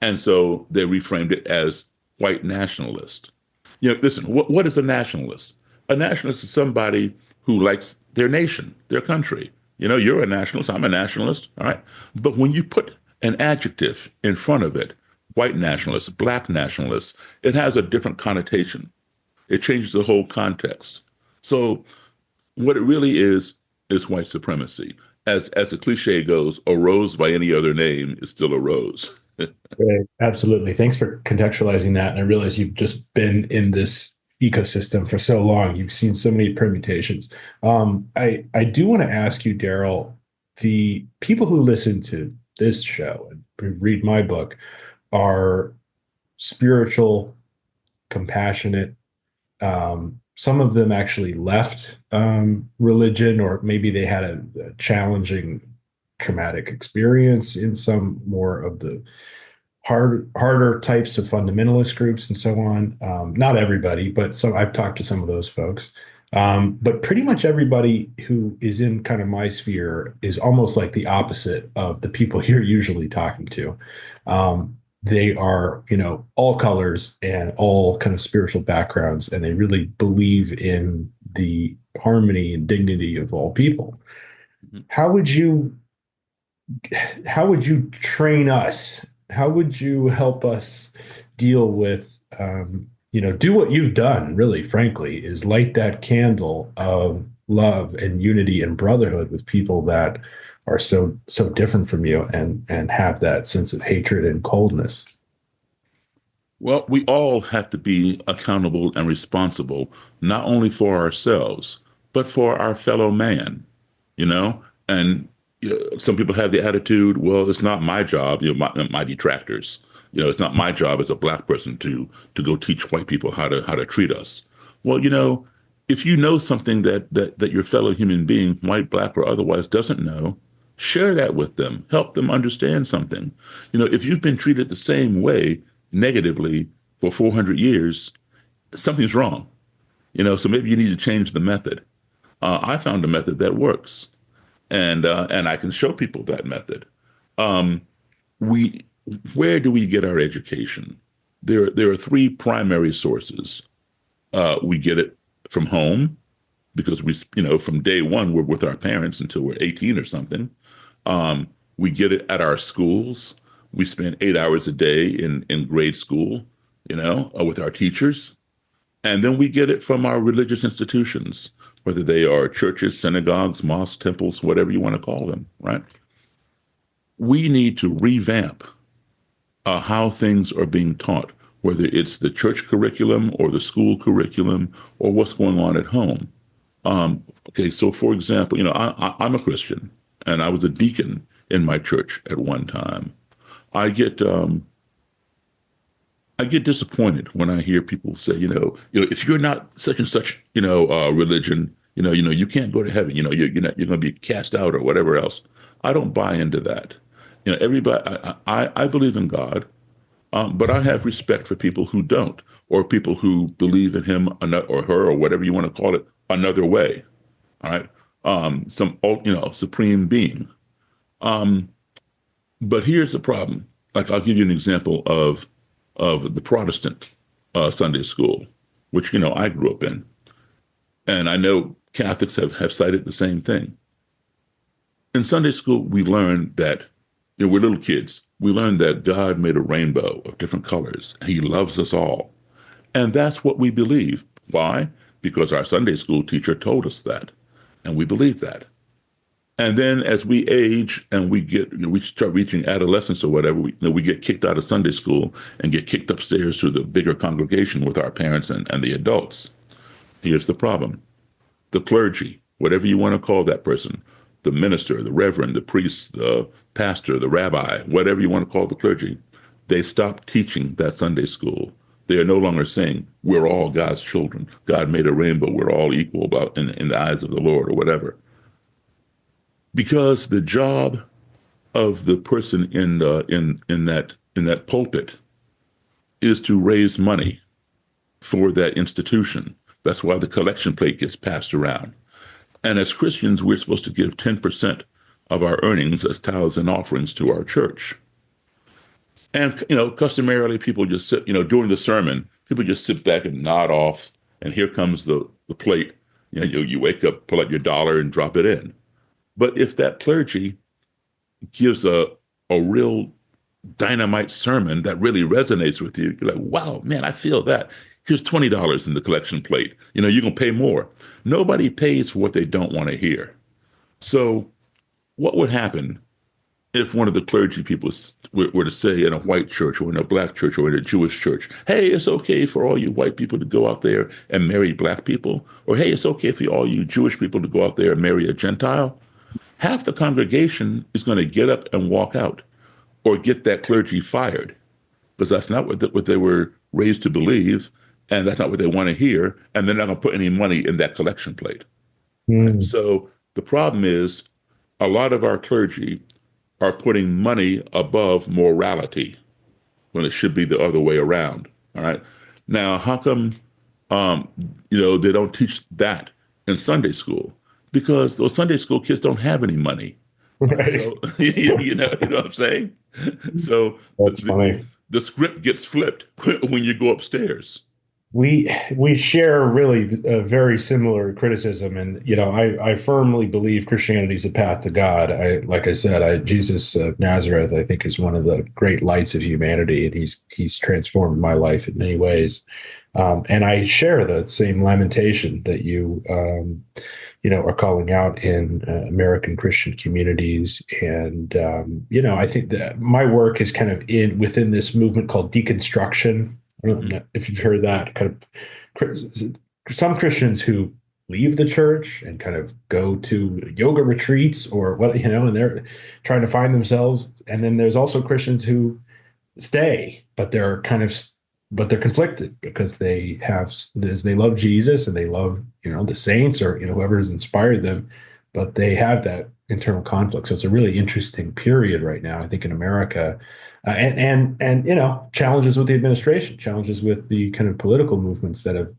And so they reframed it as white nationalist. Listen, what is a nationalist? A nationalist is somebody who likes their nation, their country. You're a nationalist, I'm a nationalist, all right? But when you put an adjective in front of it, white nationalist, black nationalist, it has a different connotation. It changes the whole context. So what it really is white supremacy. As the cliche goes, a rose by any other name is still a rose. Right. Absolutely. Thanks for contextualizing that. And I realize you've just been in this ecosystem for so long. You've seen so many permutations. I do want to ask you, Daryl, the people who listen to this show and read my book are spiritual, compassionate. Some of them actually left religion, or maybe they had a challenging, traumatic experience in some more of the harder types of fundamentalist groups and so on. Not everybody, but some. I've talked to some of those folks. But pretty much everybody who is in kind of my sphere is almost like the opposite of the people you're usually talking to. They are, all colors and all kind of spiritual backgrounds, and they really believe in the harmony and dignity of all people. Mhm. How would you train us? How would you help us deal with, do what you've done, really, frankly, is light that candle of love and unity and brotherhood with people that are so different from you and have that sense of hatred and coldness? Well, we all have to be accountable and responsible, not only for ourselves, but for our fellow man, And some people have the attitude, well, it's not my job, my detractors. It's not my job as a black person to go teach white people how to treat us. Well, if you know something that your fellow human being, white, black, or otherwise, doesn't know, share that with them. Help them understand something. If you've been treated the same way negatively for 400 years, something's wrong. So maybe you need to change the method. I found a method that works, and I can show people that method. Where do we get our education? There are three primary sources. We get it from home, because from day one, we're with our parents until we're 18 or something. We get it at our schools. We spend 8 hours a day in grade school, with our teachers. And then we get it from our religious institutions, whether they are churches, synagogues, mosques, temples, whatever you want to call them, right? We need to revamp how things are being taught, whether it's the church curriculum or the school curriculum or what's going on at home. Okay, so for example, I'm a Christian, and I was a deacon in my church at one time. I get disappointed when I hear people say, if you're not such and such, religion, you can't go to heaven. You're going to be cast out or whatever else. I don't buy into that. Everybody. I believe in God, but I have respect for people who don't, or people who believe in him or her or whatever you want to call it another way. All right, some supreme being. But here's the problem. Like, I'll give you an example of the Protestant Sunday school, which, I grew up in. And I know Catholics have cited the same thing. In Sunday school, we learned that, we're little kids. We learned that God made a rainbow of different colors, and he loves us all. And that's what we believe. Why? Because our Sunday school teacher told us that, and we believe that. And then as we age and we start reaching adolescence or whatever, we get kicked out of Sunday school and get kicked upstairs to the bigger congregation with our parents and the adults. Here's the problem. The clergy, whatever you want to call that person, the minister, the reverend, the priest, the pastor, the rabbi, whatever you want to call the clergy, they stop teaching that Sunday school. They are no longer saying, we're all God's children. God made a rainbow. We're all equal in the eyes of the Lord, or whatever. Because the job of the person in that pulpit is to raise money for that institution. That's why the collection plate gets passed around. And as Christians, we're supposed to give 10% of our earnings as tithes and offerings to our church. And, customarily people just sit, during the sermon, people just sit back and nod off, and here comes the plate. You wake up, pull out your dollar and drop it in. But if that clergy gives a real dynamite sermon that really resonates with you, you're like, wow, man, I feel that. Here's $20 in the collection plate. You're going to pay more. Nobody pays for what they don't want to hear. So what would happen if one of the clergy people were to say in a white church or in a black church or in a Jewish church, hey, it's okay for all you white people to go out there and marry black people? Or, hey, it's okay for all you Jewish people to go out there and marry a Gentile? half the congregation is going to get up and walk out or get that clergy fired, because that's not what they were raised to believe, and that's not what they want to hear, and they're not going to put any money in that collection plate. Mm. So the problem is a lot of our clergy are putting money above morality when it should be the other way around. All right. Now, how come, they don't teach that in Sunday school? Because those Sunday school kids don't have any money. Right. So, you know what I'm saying? So That's funny. The script gets flipped when you go upstairs. We share really a very similar criticism, and I firmly believe Christianity is a path to God. Like I said, Jesus of Nazareth, I think, is one of the great lights of humanity, and he's transformed my life in many ways. And I share the same lamentation that you are calling out in American Christian communities, and I think that my work is kind of within this movement called deconstruction. I don't know if you've heard that kind of some Christians who leave the church and kind of go to yoga retreats or and they're trying to find themselves. And then there's also Christians who stay, but they're conflicted because they love Jesus and they love, the saints or, whoever has inspired them, but they have that internal conflict. So it's a really interesting period right now, I think, in America. And challenges with the administration, challenges with the kind of political movements that have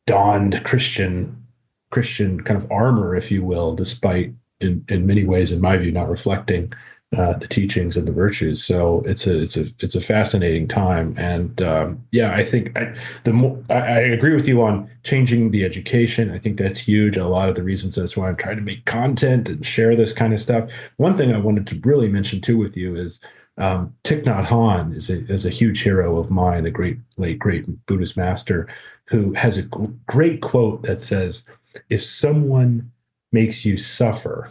donned Christian kind of armor, if you will, despite in many ways, in my view, not reflecting the teachings and the virtues. So it's a fascinating time, and I think I agree with you on changing the education. I think that's huge. A lot of the reasons that's why I'm trying to make content and share this kind of stuff. One thing I wanted to really mention too with you is Thich Nhat Hanh is a huge hero of mine, the late great Buddhist master, who has a great quote that says, "If someone makes you suffer,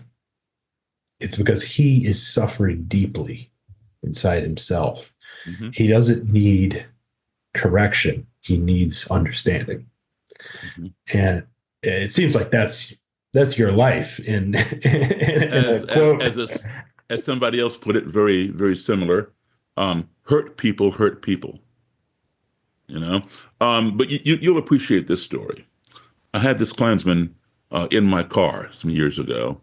it's because he is suffering deeply inside himself. Mm-hmm. He doesn't need correction; he needs understanding." Mm-hmm. And it seems like that's your life in a quote. As somebody else put it, very, very similar. Hurt people hurt people. But you'll appreciate this story. I had this Klansman in my car some years ago,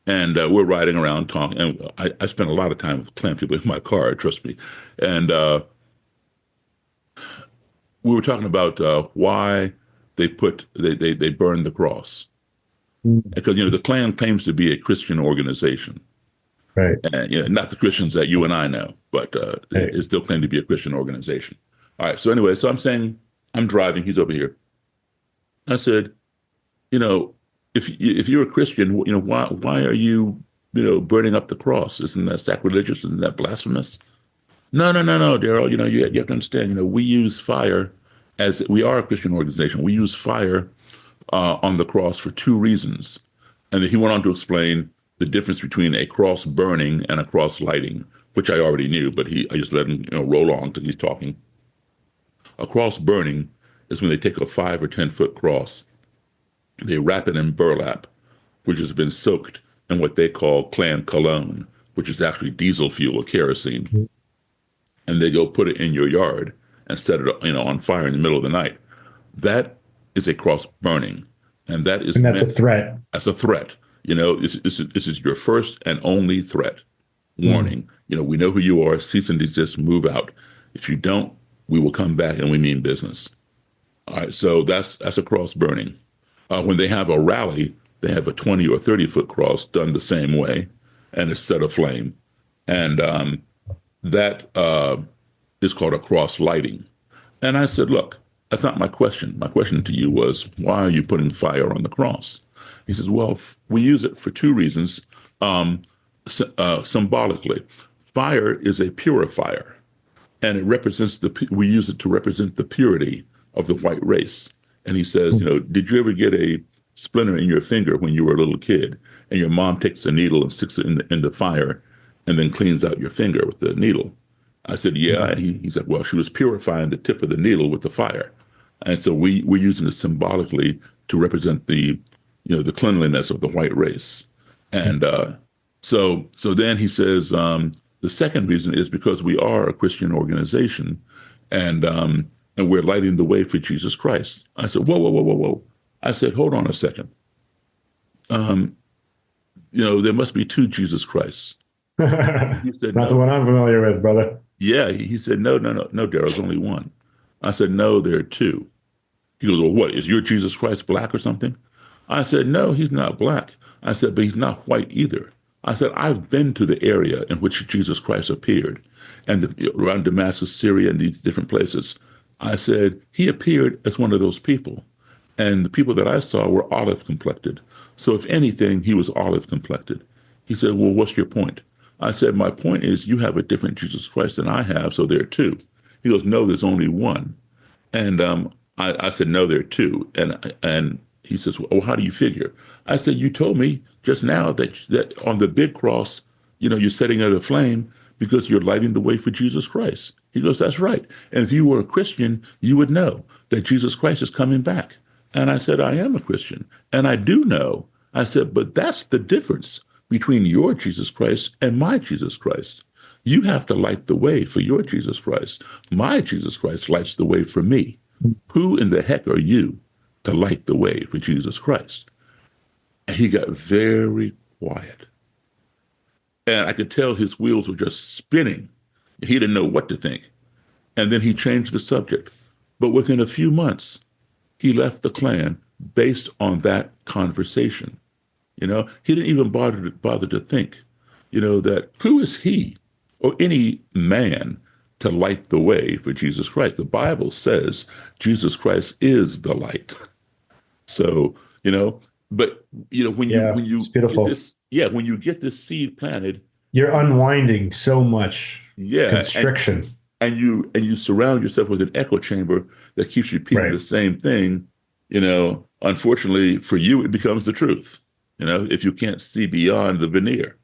and we're riding around talking. And I spent a lot of time with Klan people in my car, trust me. And we were talking about why they burned the cross, because the Klan claims to be a Christian organization. Right. And not the Christians that you and I know, but it still claimed to be a Christian organization. All right. So anyway, so I'm saying, I'm driving. He's over here. I said, if you're a Christian, why are you, burning up the cross? Isn't that sacrilegious? Isn't that blasphemous? No, Daryl. You have to understand. We use fire, as we are a Christian organization. We use fire on the cross for two reasons. And then he went on to explain the difference between a cross burning and a cross lighting, which I already knew, but I just let him roll on because he's talking. A cross burning is when they take a 5 or 10 foot cross, they wrap it in burlap, which has been soaked in what they call Klan cologne, which is actually diesel fuel or kerosene, mm-hmm. and they go put it in your yard and set it on fire in the middle of the night. That is a cross burning, and that's a threat. That's a threat. This is your first and only threat. Warning. We know who you are. Cease and desist. Move out. If you don't, we will come back and we mean business. All right. So that's a cross burning. When they have a rally, they have a 20 or 30 foot cross done the same way, and it's set aflame, and that is called a cross lighting. And I said, look, that's not my question. My question to you was, why are you putting fire on the cross? He says, well, we use it for two reasons. Symbolically, fire is a purifier, and we use it to represent the purity of the white race. And he says, did you ever get a splinter in your finger when you were a little kid, and your mom takes a needle and sticks it in the fire and then cleans out your finger with the needle? I said, yeah. And he said, well, she was purifying the tip of the needle with the fire. And so we're using it symbolically to represent the cleanliness of the white race. And So then he says, the second reason is because we are a Christian organization, and and we're lighting the way for Jesus Christ. I said, whoa, whoa, whoa, whoa, whoa. I said, hold on a second. There must be two Jesus Christs. He said, Not the no. one I'm familiar with, brother. Yeah, he said, no, no, no, no, Daryl, there's only one. I said, no, there are two. He goes, well, what, is your Jesus Christ black or something? I said, no, he's not black. I said, but he's not white either. I said, I've been to the area in which Jesus Christ appeared, and around Damascus, Syria, and these different places. I said, he appeared as one of those people. And the people that I saw were olive complected. So if anything, he was olive complected. He said, well, what's your point? I said, my point is you have a different Jesus Christ than I have, so there are two. He goes, no, there's only one. And I said, no, there are two. And he says, well, how do you figure? I said, you told me just now that on the big cross, you're setting out a flame because you're lighting the way for Jesus Christ. He goes, that's right. And if you were a Christian, you would know that Jesus Christ is coming back. And I said, I am a Christian. And I do know. I said, but that's the difference between your Jesus Christ and my Jesus Christ. You have to light the way for your Jesus Christ. My Jesus Christ lights the way for me. Who in the heck are you to light the way for Jesus Christ? And he got very quiet. And I could tell his wheels were just spinning. He didn't know what to think. And then he changed the subject. But within a few months, he left the Klan based on that conversation. He didn't even bother to think, that who is he or any man to light the way for Jesus Christ? The Bible says Jesus Christ is the light. So, but when you it's beautiful. When you get this seed planted, you're unwinding so much constriction. And you surround yourself with an echo chamber that keeps repeating the same thing. Unfortunately for you, it becomes the truth. If you can't see beyond the veneer.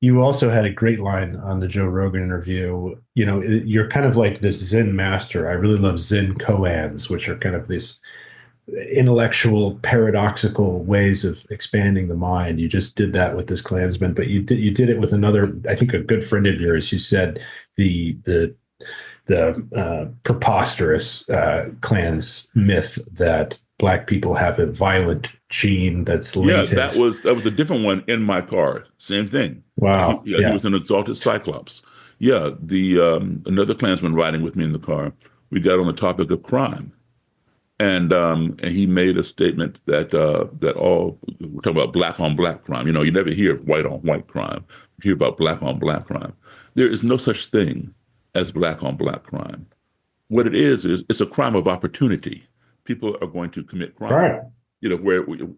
You also had a great line on the Joe Rogan interview. You're kind of like this Zen master. I really love Zen koans, which are kind of these intellectual, paradoxical ways of expanding the mind. You just did that with this Klansman, but you did it with another, I think, a good friend of yours who said the preposterous Klan's myth that Black people have a violent gene that's latent. Yeah, that was a different one in my car. Same thing. Wow. He was an exalted cyclops. Yeah, another Klansman riding with me in the car. We got on the topic of crime, and he made a statement that we're talking about black on black crime. You never hear of white on white crime. You hear about black on black crime. There is no such thing as black on black crime. What it is it's a crime of opportunity. People are going to commit crime, right?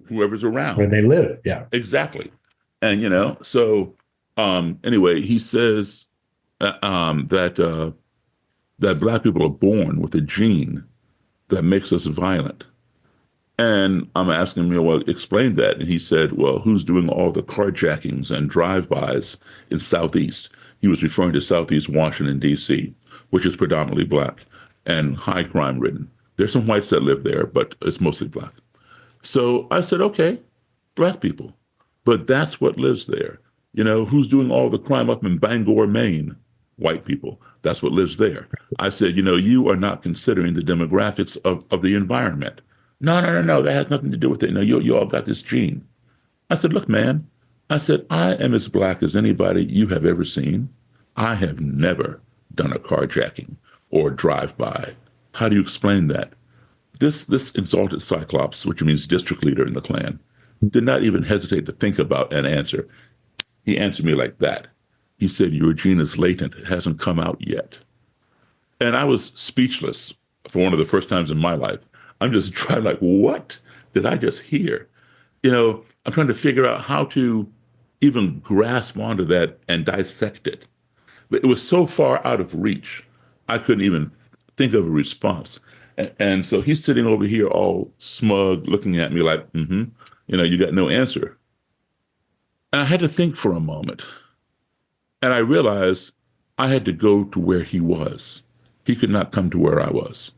Whoever's around, where they live. Yeah, exactly. And so anyway, he says that Black people are born with a gene that makes us violent. And I'm asking him, well, explain that. And he said, well, who's doing all the carjackings and drive-bys in Southeast? He was referring to Southeast Washington, D.C., which is predominantly Black and high crime ridden. There's some whites that live there, but it's mostly Black. So I said, okay, Black people. But that's what lives there. Who's doing all the crime up in Bangor, Maine? White people. That's what lives there. I said, you are not considering the demographics of the environment. No. That has nothing to do with it. You all got this gene. I said, look, man. I said, I am as Black as anybody you have ever seen. I have never done a carjacking or drive-by. How do you explain that? This exalted cyclops, which means district leader in the Klan, did not even hesitate to think about an answer. He answered me like that. He said, your gene is latent. It hasn't come out yet. And I was speechless for one of the first times in my life. I'm just trying what did I just hear? I'm trying to figure out how to even grasp onto that and dissect it. But it was so far out of reach, I couldn't even think of a response. And so he's sitting over here all smug, looking at me like, you got no answer. And I had to think for a moment. And I realized I had to go to where he was. He could not come to where I was.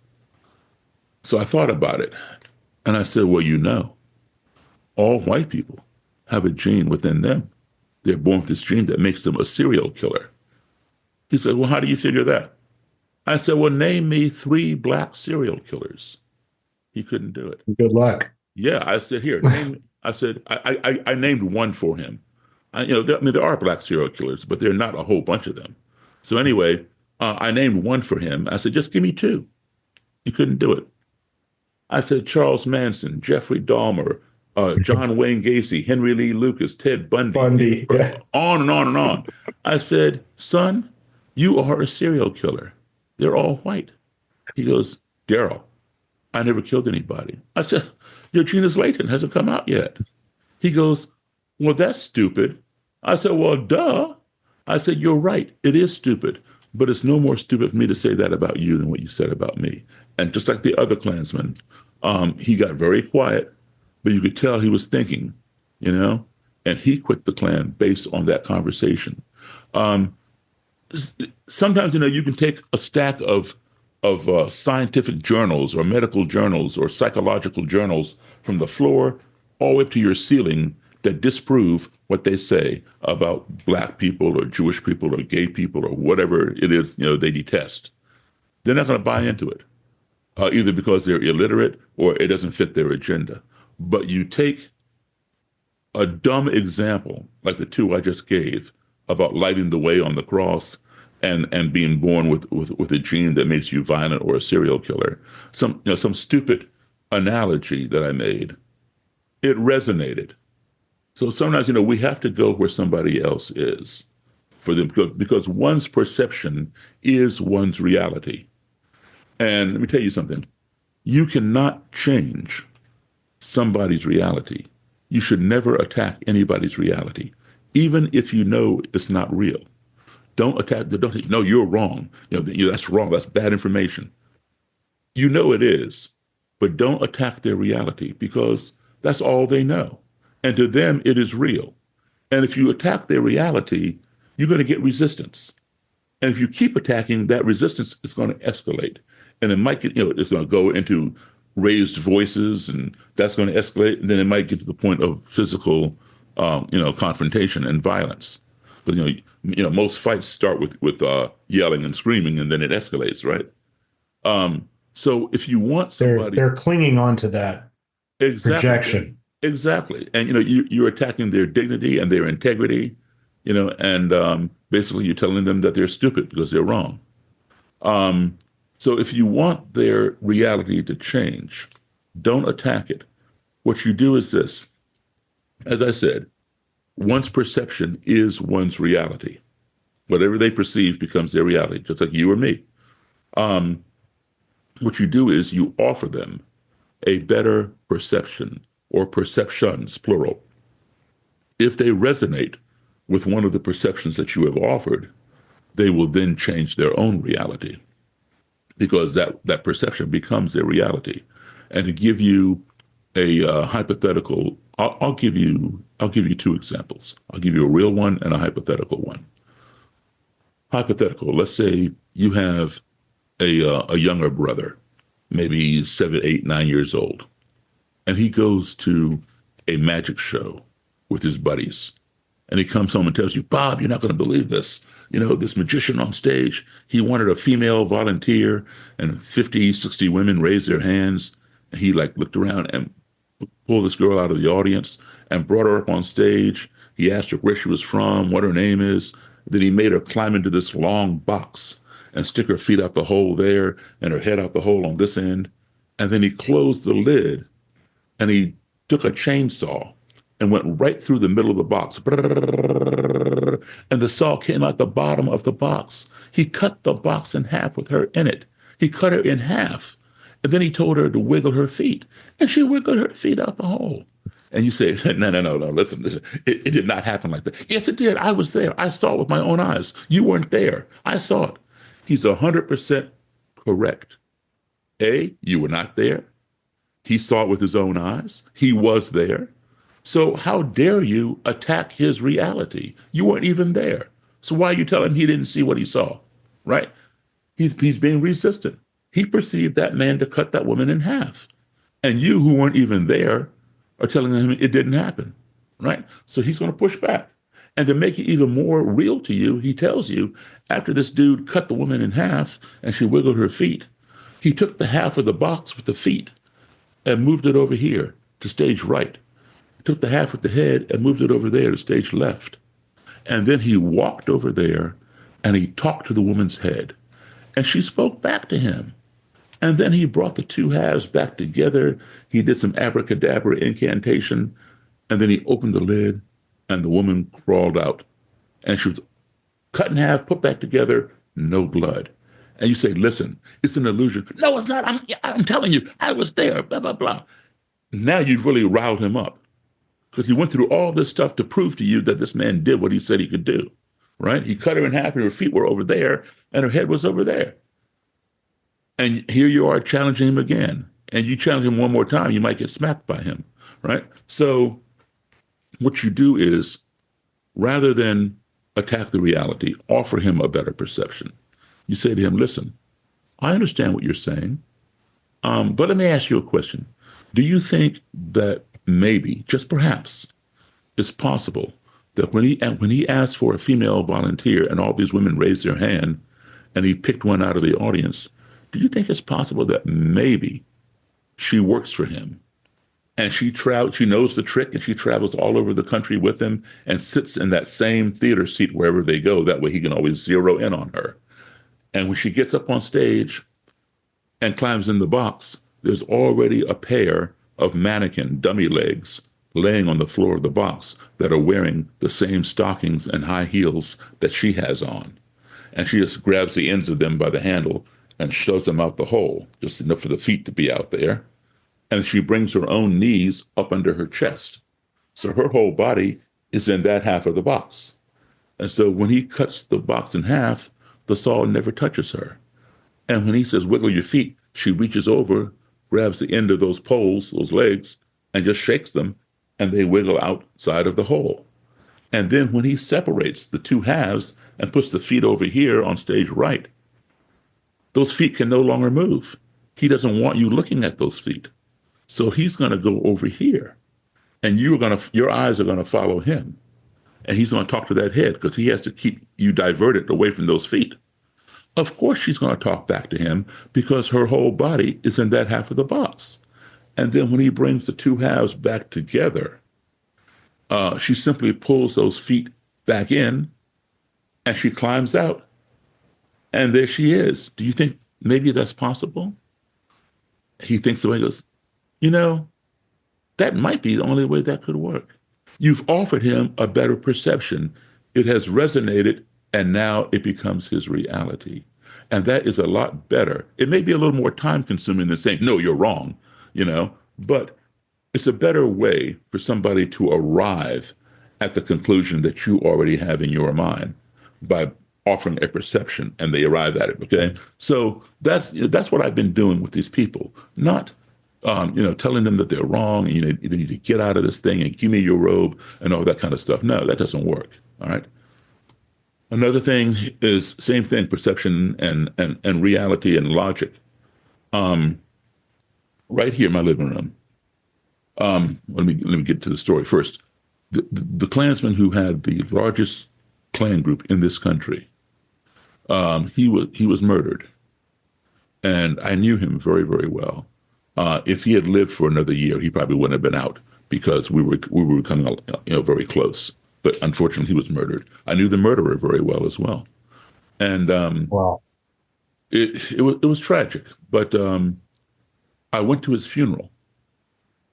So I thought about it. And I said, well, all white people have a gene within them They're born with this gene that makes them a serial killer. He said, well, how do you figure that? I said, well, name me 3 black serial killers. He couldn't do it. Good luck. Yeah, I said, here, name. I said, I named one for him. There are black serial killers, but there are not a whole bunch of them. So anyway, I named one for him. I said, just give me 2. He couldn't do it. I said, Charles Manson, Jeffrey Dahmer, John Wayne Gacy, Henry Lee Lucas, Ted Bundy, Yeah. on and on and on. I said, son, you are a serial killer. They're all white. He goes, Daryl, I never killed anybody. I said, your gene is latent, hasn't come out yet. He goes, well, that's stupid. I said, well, duh. I said, you're right. It is stupid. But it's no more stupid for me to say that about you than what you said about me. And just like the other Klansman, he got very quiet, but you could tell he was thinking, and he quit the Klan based on that conversation. Sometimes, you can take a stack of scientific journals or medical journals or psychological journals from the floor all the way up to your ceiling that disprove what they say about black people or Jewish people or gay people or whatever it is, they detest. They're not going to buy into it, either because they're illiterate or it doesn't fit their agenda. But you take a dumb example, like the 2 I just gave, about lighting the way on the cross and being born with a gene that makes you violent or a serial killer. Some stupid analogy that I made, it resonated. So sometimes, we have to go where somebody else is for them, because one's perception is one's reality. And let me tell you something. You cannot change somebody's reality. You should never attack anybody's reality, even if you know it's not real. Don't say, no, you're wrong. That's wrong. That's bad information. You know it is, but don't attack their reality because that's all they know. And to them, it is real. And if you attack their reality, you're going to get resistance. And if you keep attacking, that resistance is going to escalate. And it might get, it's going to go into raised voices, and that's going to escalate. And then it might get to the point of physical, confrontation and violence. But, most fights start with yelling and screaming, and then it escalates, right? So if you want somebody... They're clinging on to that projection. Exactly. And, you're attacking their dignity and their integrity, and basically you're telling them that they're stupid because they're wrong. So if you want their reality to change, don't attack it. What you do is this. As I said, one's perception is one's reality. Whatever they perceive becomes their reality, just like you or me. What you do is you offer them a better perception, or perceptions, plural. If they resonate with one of the perceptions that you have offered, they will then change their own reality, because that perception becomes their reality. And to give you a hypothetical, I'll give you 2 examples. I'll give you a real one and a hypothetical one. Hypothetical, let's say you have a younger brother, maybe 7, 8, 9 years old, and he goes to a magic show with his buddies. And he comes home and tells you, Bob, you're not going to believe this. This magician on stage, he wanted a female volunteer, and 50, 60 women raised their hands. And he looked around and pulled this girl out of the audience and brought her up on stage. He asked her where she was from, what her name is. Then he made her climb into this long box and stick her feet out the hole there and her head out the hole on this end. And then he closed the lid and he took a chainsaw and went right through the middle of the box. And the saw came out the bottom of the box. He cut the box in half with her in it. He cut her in half. And then he told her to wiggle her feet. And she wiggled her feet out the hole. And you say, no, listen. It did not happen like that. Yes, it did. I was there. I saw it with my own eyes. You weren't there. I saw it. He's 100% correct. A, you were not there. He saw it with his own eyes. He was there. So how dare you attack his reality? You weren't even there. So why are you telling him he didn't see what he saw, right? He's being resistant. He perceived that man to cut that woman in half. And you, who weren't even there, are telling him it didn't happen, right? So he's going to push back. And to make it even more real to you, he tells you after this dude cut the woman in half and she wiggled her feet, he took the half of the box with the feet and moved it over here to stage right. He took the half with the head and moved it over there to stage left. And then he walked over there and he talked to the woman's head. And she spoke back to him. And then he brought the two halves back together. He did some abracadabra incantation. And then he opened the lid and the woman crawled out. And she was cut in half, put back together, no blood. And you say, listen, it's an illusion. No, it's not. I'm telling you, I was there, blah, blah, blah. Now you've really riled him up because he went through all this stuff to prove to you that this man did what he said he could do, right? He cut her in half and her feet were over there and her head was over there. And here you are challenging him again. And you challenge him one more time, you might get smacked by him, right? So what you do is, rather than attack the reality, offer him a better perception. You say to him, listen, I understand what you're saying, but let me ask you a question. Do you think that maybe, just perhaps, it's possible that when he asked for a female volunteer and all these women raised their hand and he picked one out of the audience, do you think it's possible that maybe she works for him and she knows the trick and she travels all over the country with him and sits in that same theater seat wherever they go? That way he can always zero in on her. And when she gets up on stage and climbs in the box, there's already a pair of mannequin dummy legs laying on the floor of the box that are wearing the same stockings and high heels that she has on. And she just grabs the ends of them by the handle and shoves them out the hole, just enough for the feet to be out there. And she brings her own knees up under her chest. So her whole body is in that half of the box. And so when he cuts the box in half, the saw never touches her. And when he says, wiggle your feet, she reaches over, grabs the end of those poles, those legs, and just shakes them, and they wiggle outside of the hole. And then when he separates the two halves and puts the feet over here on stage right, those feet can no longer move. He doesn't want you looking at those feet. So he's going to go over here, and your eyes are going to follow him. And he's going to talk to that head because he has to keep you diverted away from those feet. Of course she's going to talk back to him because her whole body is in that half of the box. And then when he brings the two halves back together, she simply pulls those feet back in and she climbs out. And there she is. Do you think maybe that's possible? He thinks away and goes, that might be the only way that could work. You've offered him a better perception. It has resonated, and now it becomes his reality. And that is a lot better. It may be a little more time consuming than saying, no, you're wrong, but it's a better way for somebody to arrive at the conclusion that you already have in your mind by offering a perception, and they arrive at it, okay? So that's what I've been doing with these people, not telling them that they're wrong and they need to get out of this thing and give me your robe and all that kind of stuff. No, that doesn't work. All right. Another thing is same thing, perception and reality and logic. Right here in my living room. Let me get to the story first. The Klansman who had the largest Klan group in this country, he was murdered, and I knew him very, very well. If he had lived for another year, he probably wouldn't have been out because we were becoming very close. But unfortunately, he was murdered. I knew the murderer very well as well, and wow, it was tragic. But I went to his funeral,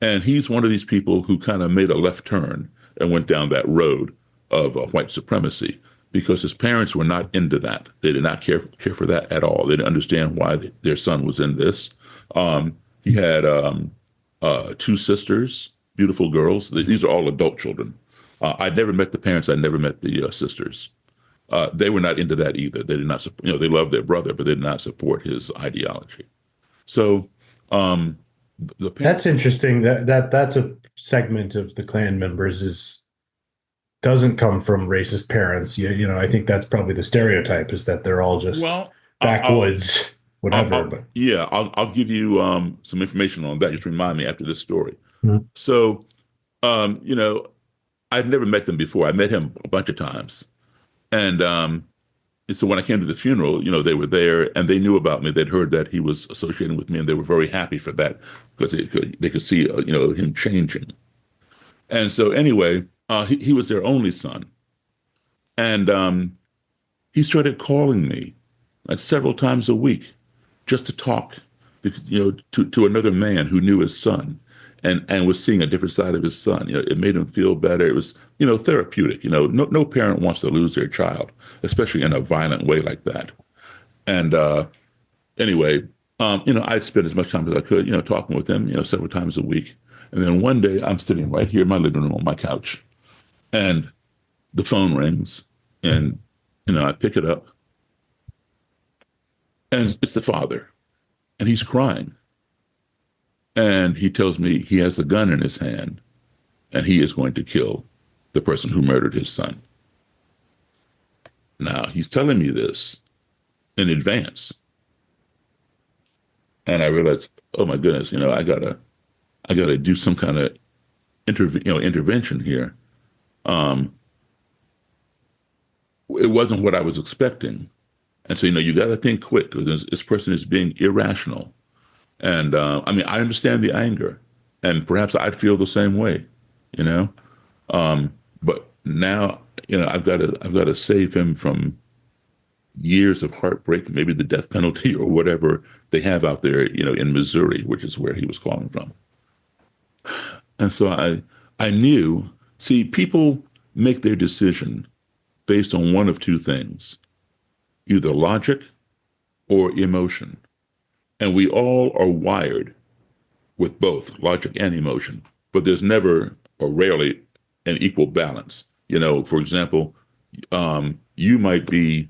and he's one of these people who kind of made a left turn and went down that road of white supremacy because his parents were not into that. They did not care for that at all. They didn't understand why their son was in this. He had two sisters, beautiful girls. These are all adult children. I'd never met the parents. I never met the sisters. They were not into that either. They did not, they loved their brother, but they did not support his ideology. So the parents, that's interesting. That's a segment of the Klan members doesn't come from racist parents. I think that's probably the stereotype is that they're all just backwoods. Whatever, I'll give you some information on that. Just remind me after this story. Mm-hmm. So, I'd never met them before. I met him a bunch of times. And so when I came to the funeral, they were there and they knew about me. They'd heard that he was associating with me, and they were very happy for that because they could see, him changing. And so anyway, he was their only son. And he started calling me like several times a week just to talk, to another man who knew his son and was seeing a different side of his son. It made him feel better. It was, therapeutic. No parent wants to lose their child, especially in a violent way like that. And anyway, I'd spend as much time as I could, talking with him, several times a week. And then one day I'm sitting right here in my living room on my couch, and the phone rings, and I pick it up, and it's the father, and he's crying. And he tells me he has a gun in his hand, and he is going to kill the person who murdered his son. Now, he's telling me this in advance. And I realized, oh my goodness, I gotta do some kind of intervention here. It wasn't what I was expecting. And so, you got to think quick, because this person is being irrational. And I understand the anger, and perhaps I'd feel the same way, but now, I've got to save him from years of heartbreak, maybe the death penalty or whatever they have out there, in Missouri, which is where he was calling from. And so I knew, see, people make their decision based on one of two things, either logic or emotion. And we all are wired with both logic and emotion, but there's never or rarely an equal balance. For example, you might make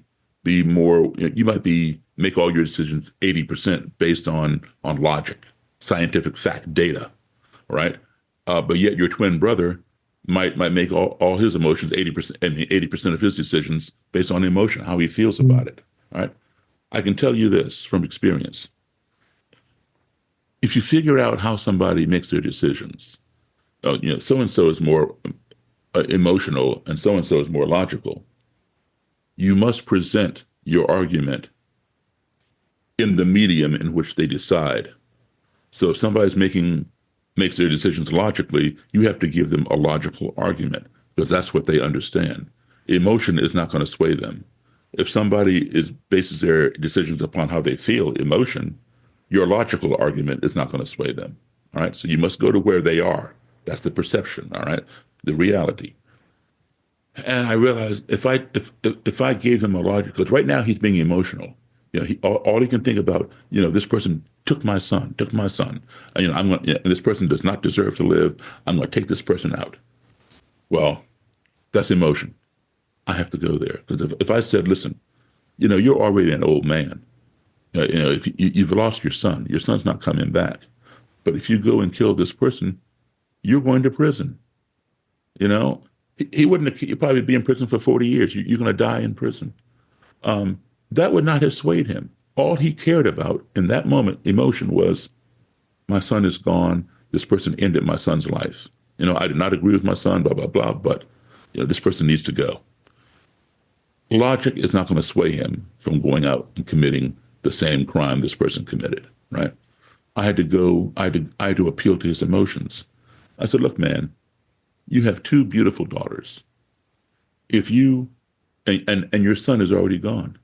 all your decisions 80% based on logic, scientific fact, data, right? But yet your twin brother might make all his emotions 80% of his decisions based on emotion, how he feels about it, right? I can tell you this from experience. If you figure out how somebody makes their decisions, so-and-so is more emotional and so-and-so is more logical, you must present your argument in the medium in which they decide. So if somebody's makes their decisions logically, you have to give them a logical argument, because that's what they understand. Emotion is not going to sway them. If somebody bases their decisions upon how they feel, emotion, your logical argument is not going to sway them. All right. So you must go to where they are. That's the perception. All right. The reality. And I realized if I gave him a logic, because right now he's being emotional. All he can think about, this person took my son. And, this person does not deserve to live. I'm going to take this person out. Well, that's emotion. I have to go there, because if I said, listen, you're already an old man. If you've lost your son's not coming back. But if you go and kill this person, you're going to prison. He wouldn't. You'd probably be in prison for 40 years. You're going to die in prison. That would not have swayed him. All he cared about in that moment, emotion, was, my son is gone. This person ended my son's life. I did not agree with my son, blah, blah, blah, but this person needs to go. Logic is not going to sway him from going out and committing the same crime this person committed, right? I had to appeal to his emotions. I said, look, man, you have two beautiful daughters. If you, and your son is already gone.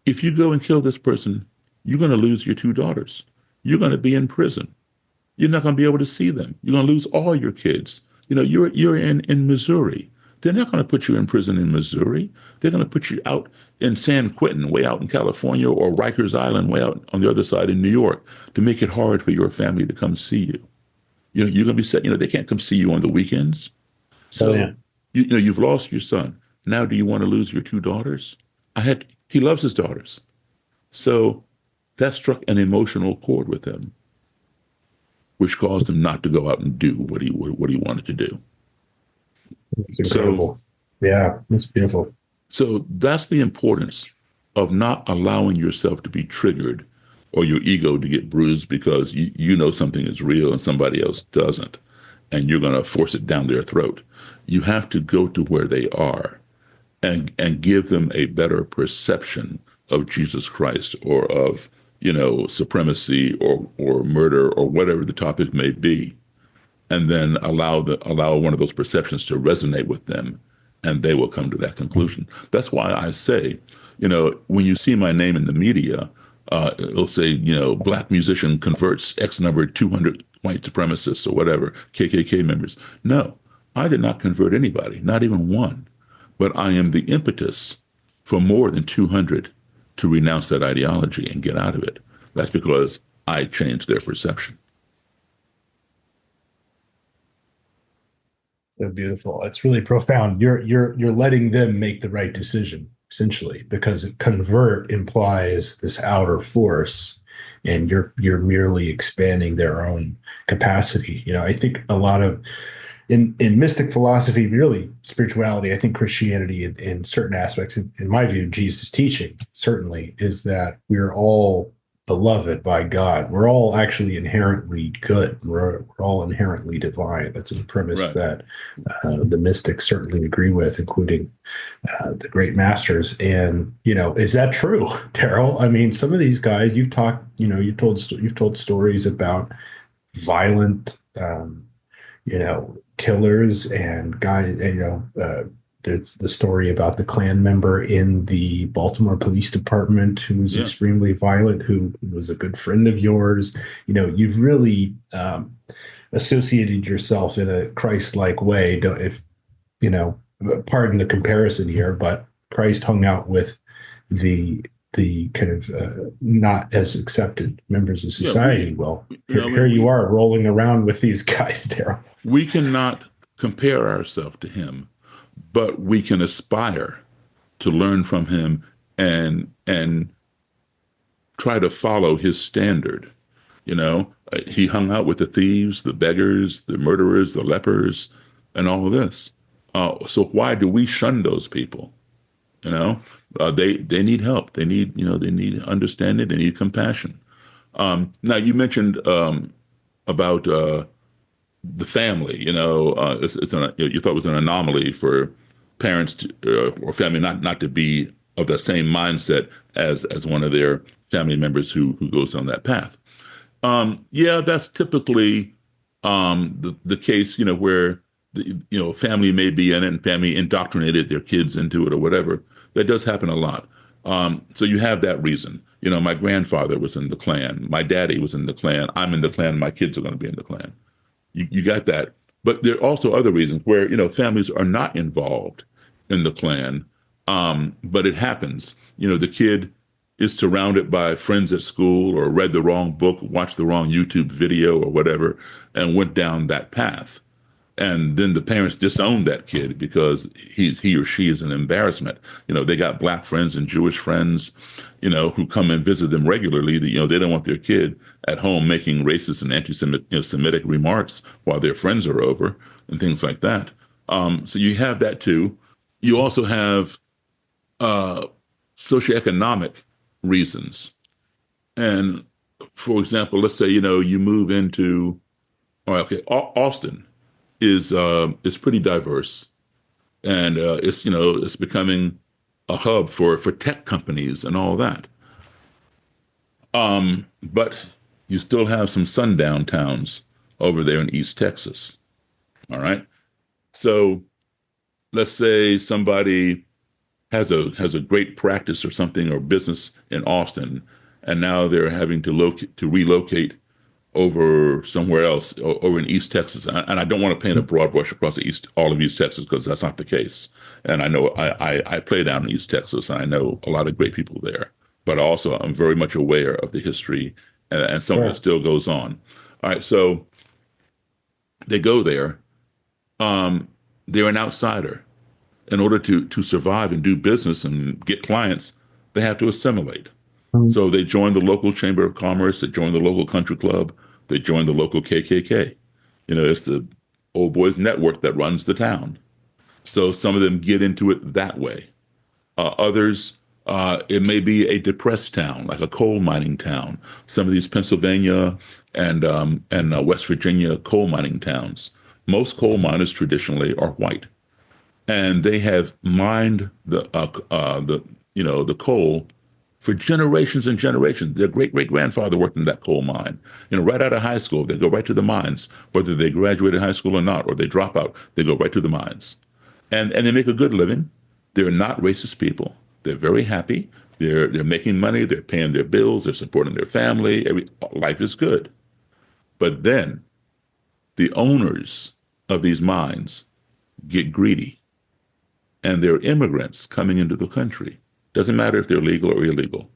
If you go and kill this person, you're going to lose your two daughters. You're going to be in prison. You're not going to be able to see them. You're going to lose all your kids. You're in Missouri. They're not going to put you in prison in Missouri. They're going to put you out in San Quentin, way out in California, or Rikers Island, way out on the other side in New York, to make it hard for your family to come see you. You're going to be set. They can't come see you on the weekends. So, you've lost your son. Now, do you want to lose your two daughters? He loves his daughters. So that struck an emotional chord with him, which caused him not to go out and do what he wanted to do. It's incredible. Yeah, it's beautiful. So that's the importance of not allowing yourself to be triggered or your ego to get bruised because you know something is real and somebody else doesn't. and you're going to force it down their throat. You have to go to where they are and give them a better perception of Jesus Christ or of, supremacy or murder or whatever the topic may be, and then allow one of those perceptions to resonate with them, and they will come to that conclusion. That's why I say, when you see my name in the media, it'll say, black musician converts X number 200 white supremacists or whatever, KKK members. No, I did not convert anybody, not even one. But I am the impetus for more than 200 to renounce that ideology and get out of it. That's because I changed their perception. So beautiful. It's really profound. You're letting them make the right decision, essentially, because convert implies this outer force, and you're merely expanding their own capacity. I think a lot of in mystic philosophy, really spirituality, I think Christianity in certain aspects, in my view, Jesus' teaching certainly is that we're all beloved by God. We're all actually inherently good. We're all inherently divine. That's a premise Right. that the mystics certainly agree with, including the great masters. And is that true, Daryl? I mean, some of these guys you've talked, you've told stories about violent, killers and guys. There's the story about the Klan member in the Baltimore Police Department who's extremely violent, who was a good friend of yours. You've really associated yourself in a Christ-like way. Pardon the comparison here, but Christ hung out with the kind of not as accepted members of society. Here you are rolling around with these guys, Daryl. We cannot compare ourselves to him, but we can aspire to learn from him and try to follow his standard. He hung out with the thieves, the beggars, the murderers, the lepers, and all of this. So why do we shun those people? They need help. They need understanding. They need compassion. Now you mentioned about the family. You thought it was an anomaly for parents or family not to be of the same mindset as one of their family members who goes on that path. That's typically the case. Where family may be in it and family indoctrinated their kids into it or whatever. That does happen a lot. So you have that reason. My grandfather was in the Klan. My daddy was in the Klan. I'm in the Klan. My kids are going to be in the Klan. You got that. But there are also other reasons where, families are not involved in the Klan. But it happens. The kid is surrounded by friends at school or read the wrong book, watched the wrong YouTube video or whatever, and went down that path. And then the parents disown that kid because he or she is an embarrassment. They got black friends and Jewish friends, who come and visit them regularly. They don't want their kid at home making racist and anti-Semitic remarks while their friends are over and things like that. So you have that too. You also have socioeconomic reasons. And for example, let's say, you move into, Austin is pretty diverse, and it's becoming a hub for tech companies and all that. But you still have some sundown towns over there in East Texas. All right. So let's say somebody has a great practice or something or business in Austin, and now they're having to relocate over somewhere else, over in East Texas. And I don't want to paint a broad brush across all of East Texas, because that's not the case. And I know I play down in East Texas, and I know a lot of great people there. But also, I'm very much aware of the history, and some of it still goes on. All right, so they go there. They're an outsider. In order to survive and do business and get clients, they have to assimilate. So they join the local chamber of commerce, they join the local country club, they join the local KKK. It's the old boys network that runs the town. So some of them get into it that way. Others, it may be a depressed town, like a coal mining town. Some of these Pennsylvania and West Virginia coal mining towns, Most coal miners traditionally are white, and they have mined the coal for generations and generations. Their great great grandfather worked in that coal mine. Right out of high school, they go right to the mines. Whether they graduated high school or not, or they drop out, they go right to the mines, and they make a good living. They're not racist people. They're very happy. They're making money. They're paying their bills. They're supporting their family. Life is good. But then the owners of these mines get greedy, and they're immigrants coming into the country. Doesn't matter if they're legal or illegal.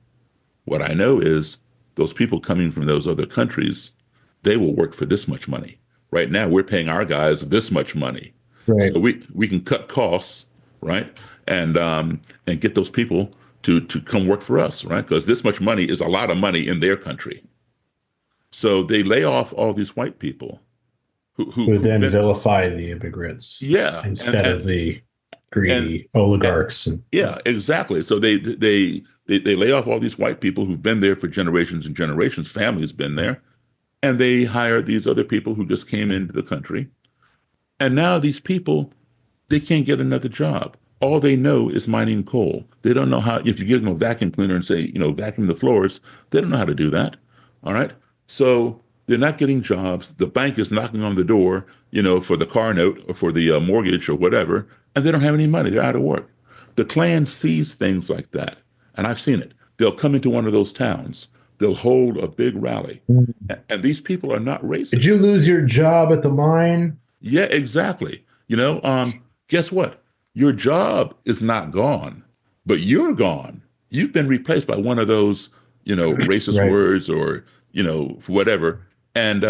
What I know is those people coming from those other countries, they will work for this much money. Right now, we're paying our guys this much money. Right. So we can cut costs, right? And get those people to come work for us, right? Because this much money is a lot of money in their country. So they lay off all these white people who then vilify the immigrants, yeah, instead of the greedy oligarchs. Yeah, exactly. So they lay off all these white people who've been there for generations and generations. Family's been there, and they hire these other people who just came into the country. And now these people, they can't get another job. All they know is mining coal. They don't know how. If you give them a vacuum cleaner and say, vacuum the floors, they don't know how to do that. All right. So they're not getting jobs. The bank is knocking on the door, for the car note or for the mortgage or whatever, and they don't have any money. They're out of work. The Klan sees things like that, and I've seen it. They'll come into one of those towns. They'll hold a big rally, and these people are not racist. Did you lose your job at the mine? Yeah, exactly. Guess what? Your job is not gone, but you're gone. You've been replaced by one of those, racist Right. words or, whatever. And,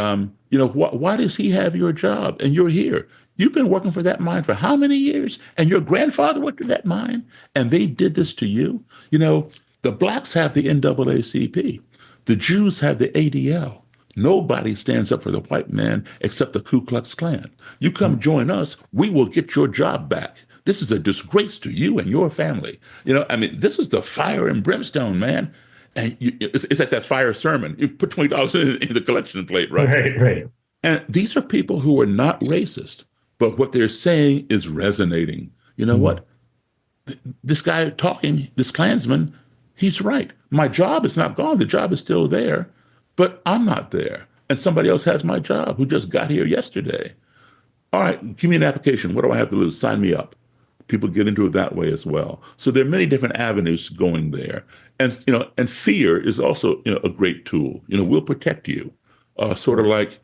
why does he have your job and you're here? You've been working for that mine for how many years? And your grandfather worked in that mine and they did this to you? The blacks have the NAACP. The Jews have the ADL. Nobody stands up for the white man except the Ku Klux Klan. You come join us, we will get your job back. This is a disgrace to you and your family. This is the fire and brimstone, man. And it's like that fire sermon. You put $20 in the collection plate, right? Right. And these are people who are not racist, but what they're saying is resonating. You know what? This guy talking, this Klansman, he's right. My job is not gone. The job is still there, but I'm not there. And somebody else has my job who just got here yesterday. All right, give me an application. What do I have to lose? Sign me up. People get into it that way as well. So there are many different avenues going there. And, and fear is also, a great tool. We'll protect you. Sort of like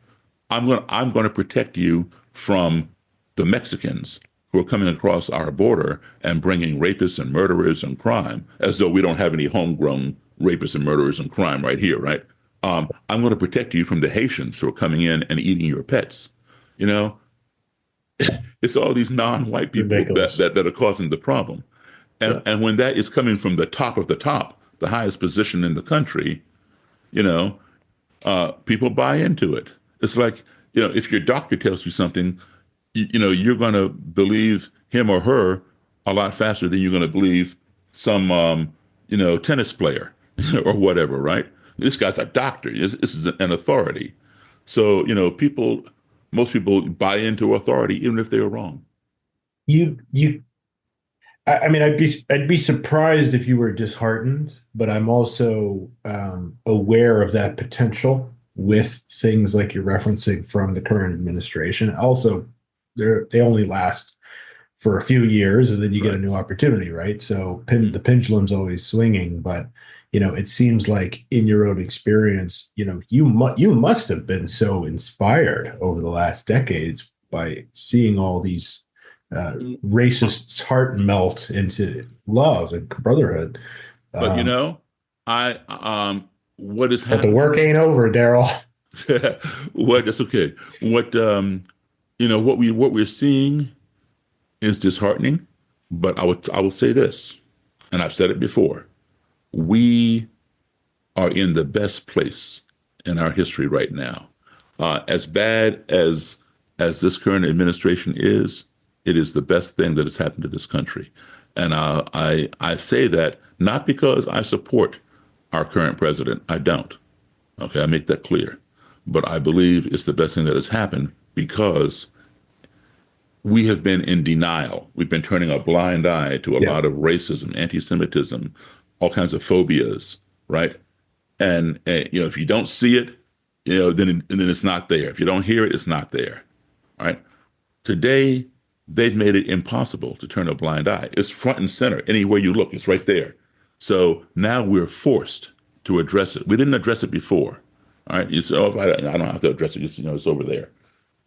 I'm going to protect you from the Mexicans who are coming across our border and bringing rapists and murderers and crime, as though we don't have any homegrown rapists and murderers and crime right here, right? I'm going to protect you from the Haitians who are coming in and eating your pets. It's all these non-white people that are causing the problem. And when that is coming from the top of the top, the highest position in the country, people buy into it. It's like, if your doctor tells you something, you're going to believe him or her a lot faster than you're going to believe some, tennis player or whatever, right? This guy's a doctor. This is an authority. So, most people buy into authority, even if they're wrong. I'd be surprised if you were disheartened, but I'm also aware of that potential with things like you're referencing from the current administration. Also, they only last for a few years, and then you get a new opportunity, right? So the pendulum's always swinging, but it seems like in your own experience, you must have been so inspired over the last decades by seeing all these racists' heart melt into love and brotherhood. But what is happening? But the work ain't over, Daryl. That's okay. What we're seeing is disheartening. But I will say this, and I've said it before. We are in the best place in our history right now. As bad as this current administration is, it is the best thing that has happened to this country. And I say that not because I support our current president. I don't. Okay, I make that clear. But I believe it's the best thing that has happened because we have been in denial. We've been turning a blind eye to a Yeah. lot of racism, anti-Semitism, all kinds of phobias, right? And if you don't see it, then it's not there. If you don't hear it, it's not there. All right. Today, they've made it impossible to turn a blind eye. It's front and center. Anywhere you look, it's right there. So now we're forced to address it. We didn't address it before. All right. You say, oh, I don't have to address it. Just, it's over there.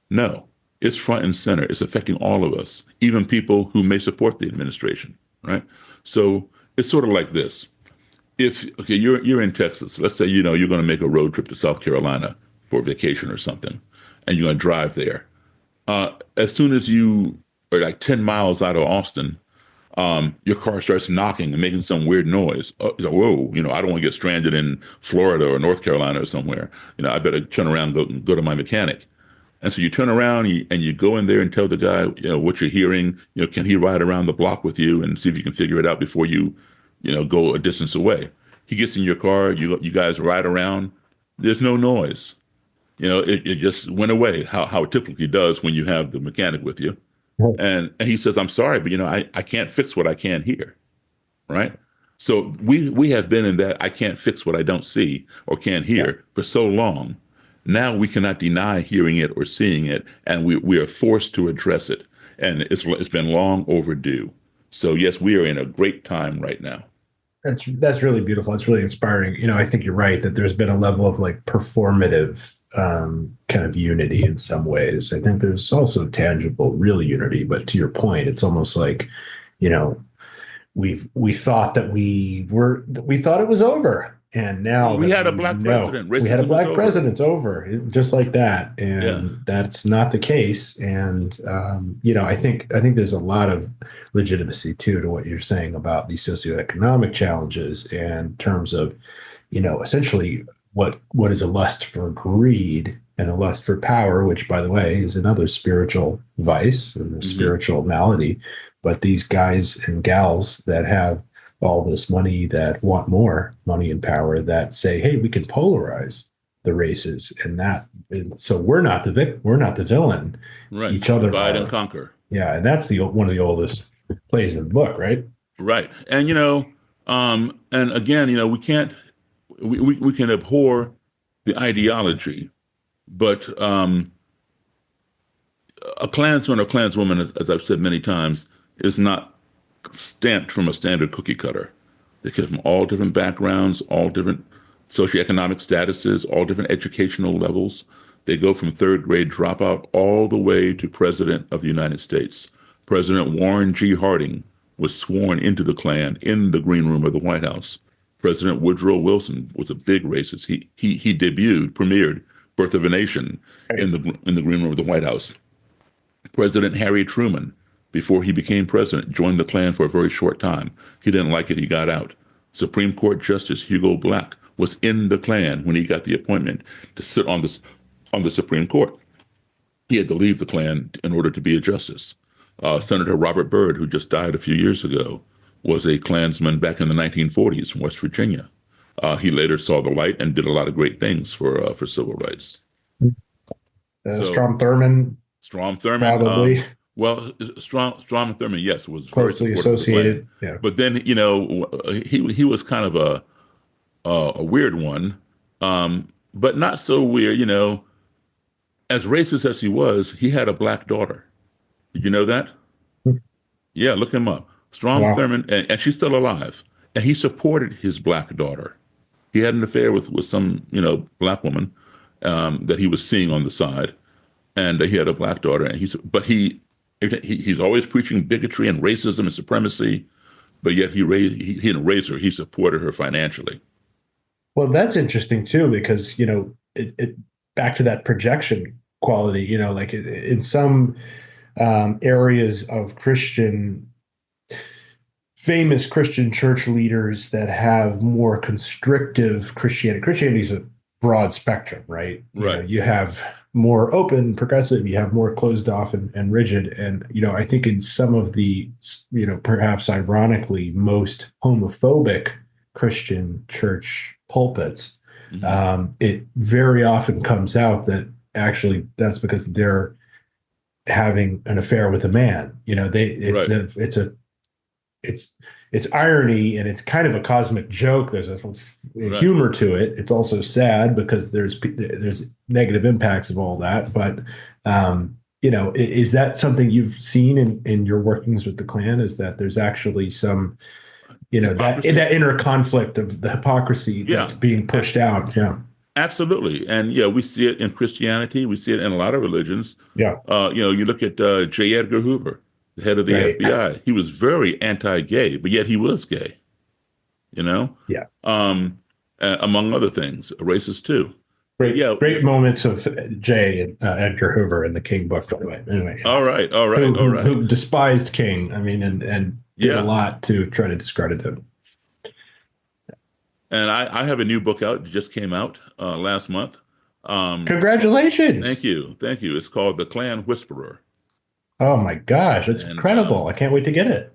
No, it's front and center. It's affecting all of us, even people who may support the administration. Right. So it's sort of like this. Okay, you're in Texas. Let's say, you're going to make a road trip to South Carolina for vacation or something, and you're going to drive there. As soon as you are like 10 miles out of Austin, your car starts knocking and making some weird noise. Like, whoa, I don't want to get stranded in Florida or North Carolina or somewhere. I better turn around and go to my mechanic. And so you turn around and you go in there and tell the guy, what you're hearing. Can he ride around the block with you and see if you can figure it out before you go a distance away. He gets in your car, you guys ride around. There's no noise. It just went away, how it typically does when you have the mechanic with you. Right. And he says, I'm sorry, but I can't fix what I can't hear. Right? So we have been in that I can't fix what I don't see or can't hear for so long. Now we cannot deny hearing it or seeing it, and we are forced to address it. And it's been long overdue. So yes, we are in a great time right now. That's really beautiful. It's really inspiring. I think you're right that there's been a level of like performative kind of unity in some ways. I think there's also tangible, real unity. But to your point, it's almost like, we thought that we thought it was over. And now we had a black president. We had a black president. It's over, just like that, and that's not the case. And I think there's a lot of legitimacy too to what you're saying about these socioeconomic challenges in terms of, essentially what is a lust for greed and a lust for power, which, by the way, is another spiritual vice and a spiritual malady. But these guys and gals that have all this money, that want more money and power, that say, hey, we can polarize the races, and so we're not the villain. Right. Each other divide and conquer. Yeah, and that's one of the oldest plays in the book, right? Right. And and again, we can't we can abhor the ideology, but a Klansman or Klanswoman, as I've said many times, is not stamped from a standard cookie cutter. They come from all different backgrounds, all different socioeconomic statuses, all different educational levels. They go from third grade dropout all the way to President of the United States. President Warren G. Harding was sworn into the Klan in the green room of the White House. President Woodrow Wilson was a big racist. He premiered Birth of a Nation in the green room of the White House. President Harry Truman, before he became president, joined the Klan for a very short time. He didn't like it. He got out. Supreme Court Justice Hugo Black was in the Klan when he got the appointment to sit on the Supreme Court. He had to leave the Klan in order to be a justice. Senator Robert Byrd, who just died a few years ago, was a Klansman back in the 1940s from West Virginia. He later saw the light and did a lot of great things for civil rights. Strom Thurmond. Strom Thurmond. Probably. Strom Thurmond, yes, was closely associated. Yeah. But then, he was kind of a weird one, but not so weird. As racist as he was, he had a black daughter. Did you know that? Yeah, look him up. Strom Thurmond, and she's still alive. And he supported his black daughter. He had an affair with some, black woman that he was seeing on the side, and he had a black daughter. And he's always preaching bigotry and racism and supremacy, but yet he didn't raise her. He supported her financially. Well, that's interesting too, because it back to that projection quality. Like in some areas of famous Christian church leaders that have more constrictive Christianity. Christianity is a broad spectrum, right? Right. You have more open, progressive, you have more closed off and rigid. And, I think in some of the, perhaps ironically, most homophobic Christian church pulpits, it very often comes out that actually that's because they're having an affair with a man. Right. It's irony, and it's kind of a cosmic joke. There's a Right. humor to it. It's also sad because there's negative impacts of all that. But is that something you've seen in your workings with the Klan? Is that there's actually some, that Hypocrisy. inner conflict of the hypocrisy that's Yeah. being pushed out? Yeah. Absolutely. And yeah, we see it in Christianity. We see it in a lot of religions. Yeah. You look at J. Edgar Hoover, the head of the Right. FBI. He was very anti-gay, but yet he was gay, Yeah. among other things, a racist too. Great moments of J. and Edgar Hoover in the King book, by the way. Anyway, All right. who despised King, and did Yeah. a lot to try to discredit him. And I have a new book out. It just came out last month. Congratulations. Thank you. It's called The Klan Whisperer. Oh my gosh, that's And, incredible. I can't wait to get it.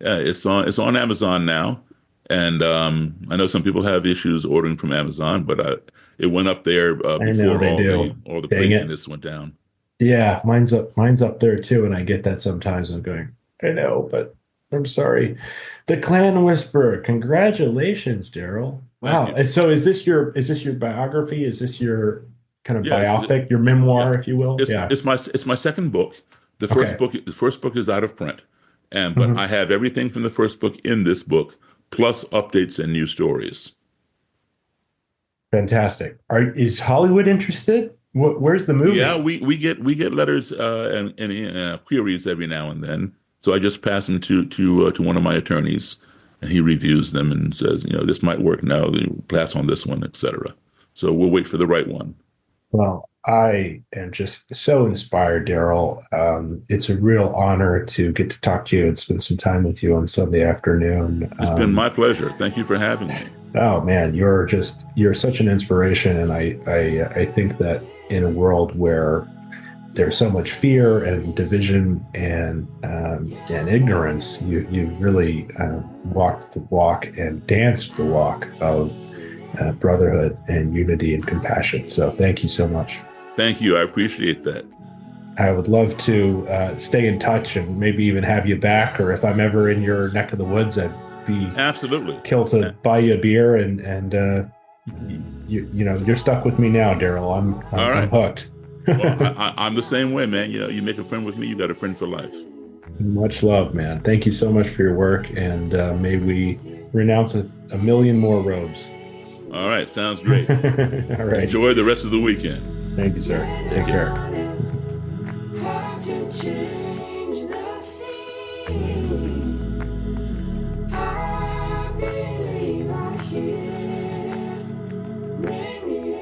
Yeah, it's on Amazon now. And I know some people have issues ordering from Amazon, but it went up there before they do. all the Dang it. craziness went down. Yeah, mine's up there too, and I get that sometimes. I'm going, I know, but I'm sorry. The Klan Whisperer. Congratulations, Daryl. Wow. Thank you. So is this your biography? Is this your kind of Yes, biopic, your memoir, if you will? It's my second book. The first book is out of print, but Mhm. I have everything from the first book in this book, plus updates and new stories. Fantastic. Is Hollywood interested? Where's the movie? Yeah, we get letters and queries every now and then. So I just pass them to one of my attorneys, and he reviews them and says, this might work now. Pass on this one, etc. So we'll wait for the right one. Well, I am just so inspired, Daryl. It's a real honor to get to talk to you and spend some time with you on Sunday afternoon. It's been my pleasure. Thank you for having me. Oh man, you're such an inspiration, and I think that in a world where there's so much fear and division and ignorance, you really walked the walk and danced the walk of brotherhood and unity and compassion. So thank you so much. Thank you. I appreciate that. I would love to stay in touch and maybe even have you back, or if I'm ever in your neck of the woods, I'd be Absolutely killed to buy you a beer, and you're stuck with me now, Daryl. I'm right. hooked. Well, I'm the same way, man. You make a friend with me, you got a friend for life. Much love, man. Thank you so much for your work, and may we renounce a million more robes. All right, sounds great. All right. Enjoy the rest of the weekend. Thank you, sir. Take care. How to change the scene. I believe I hear ringing.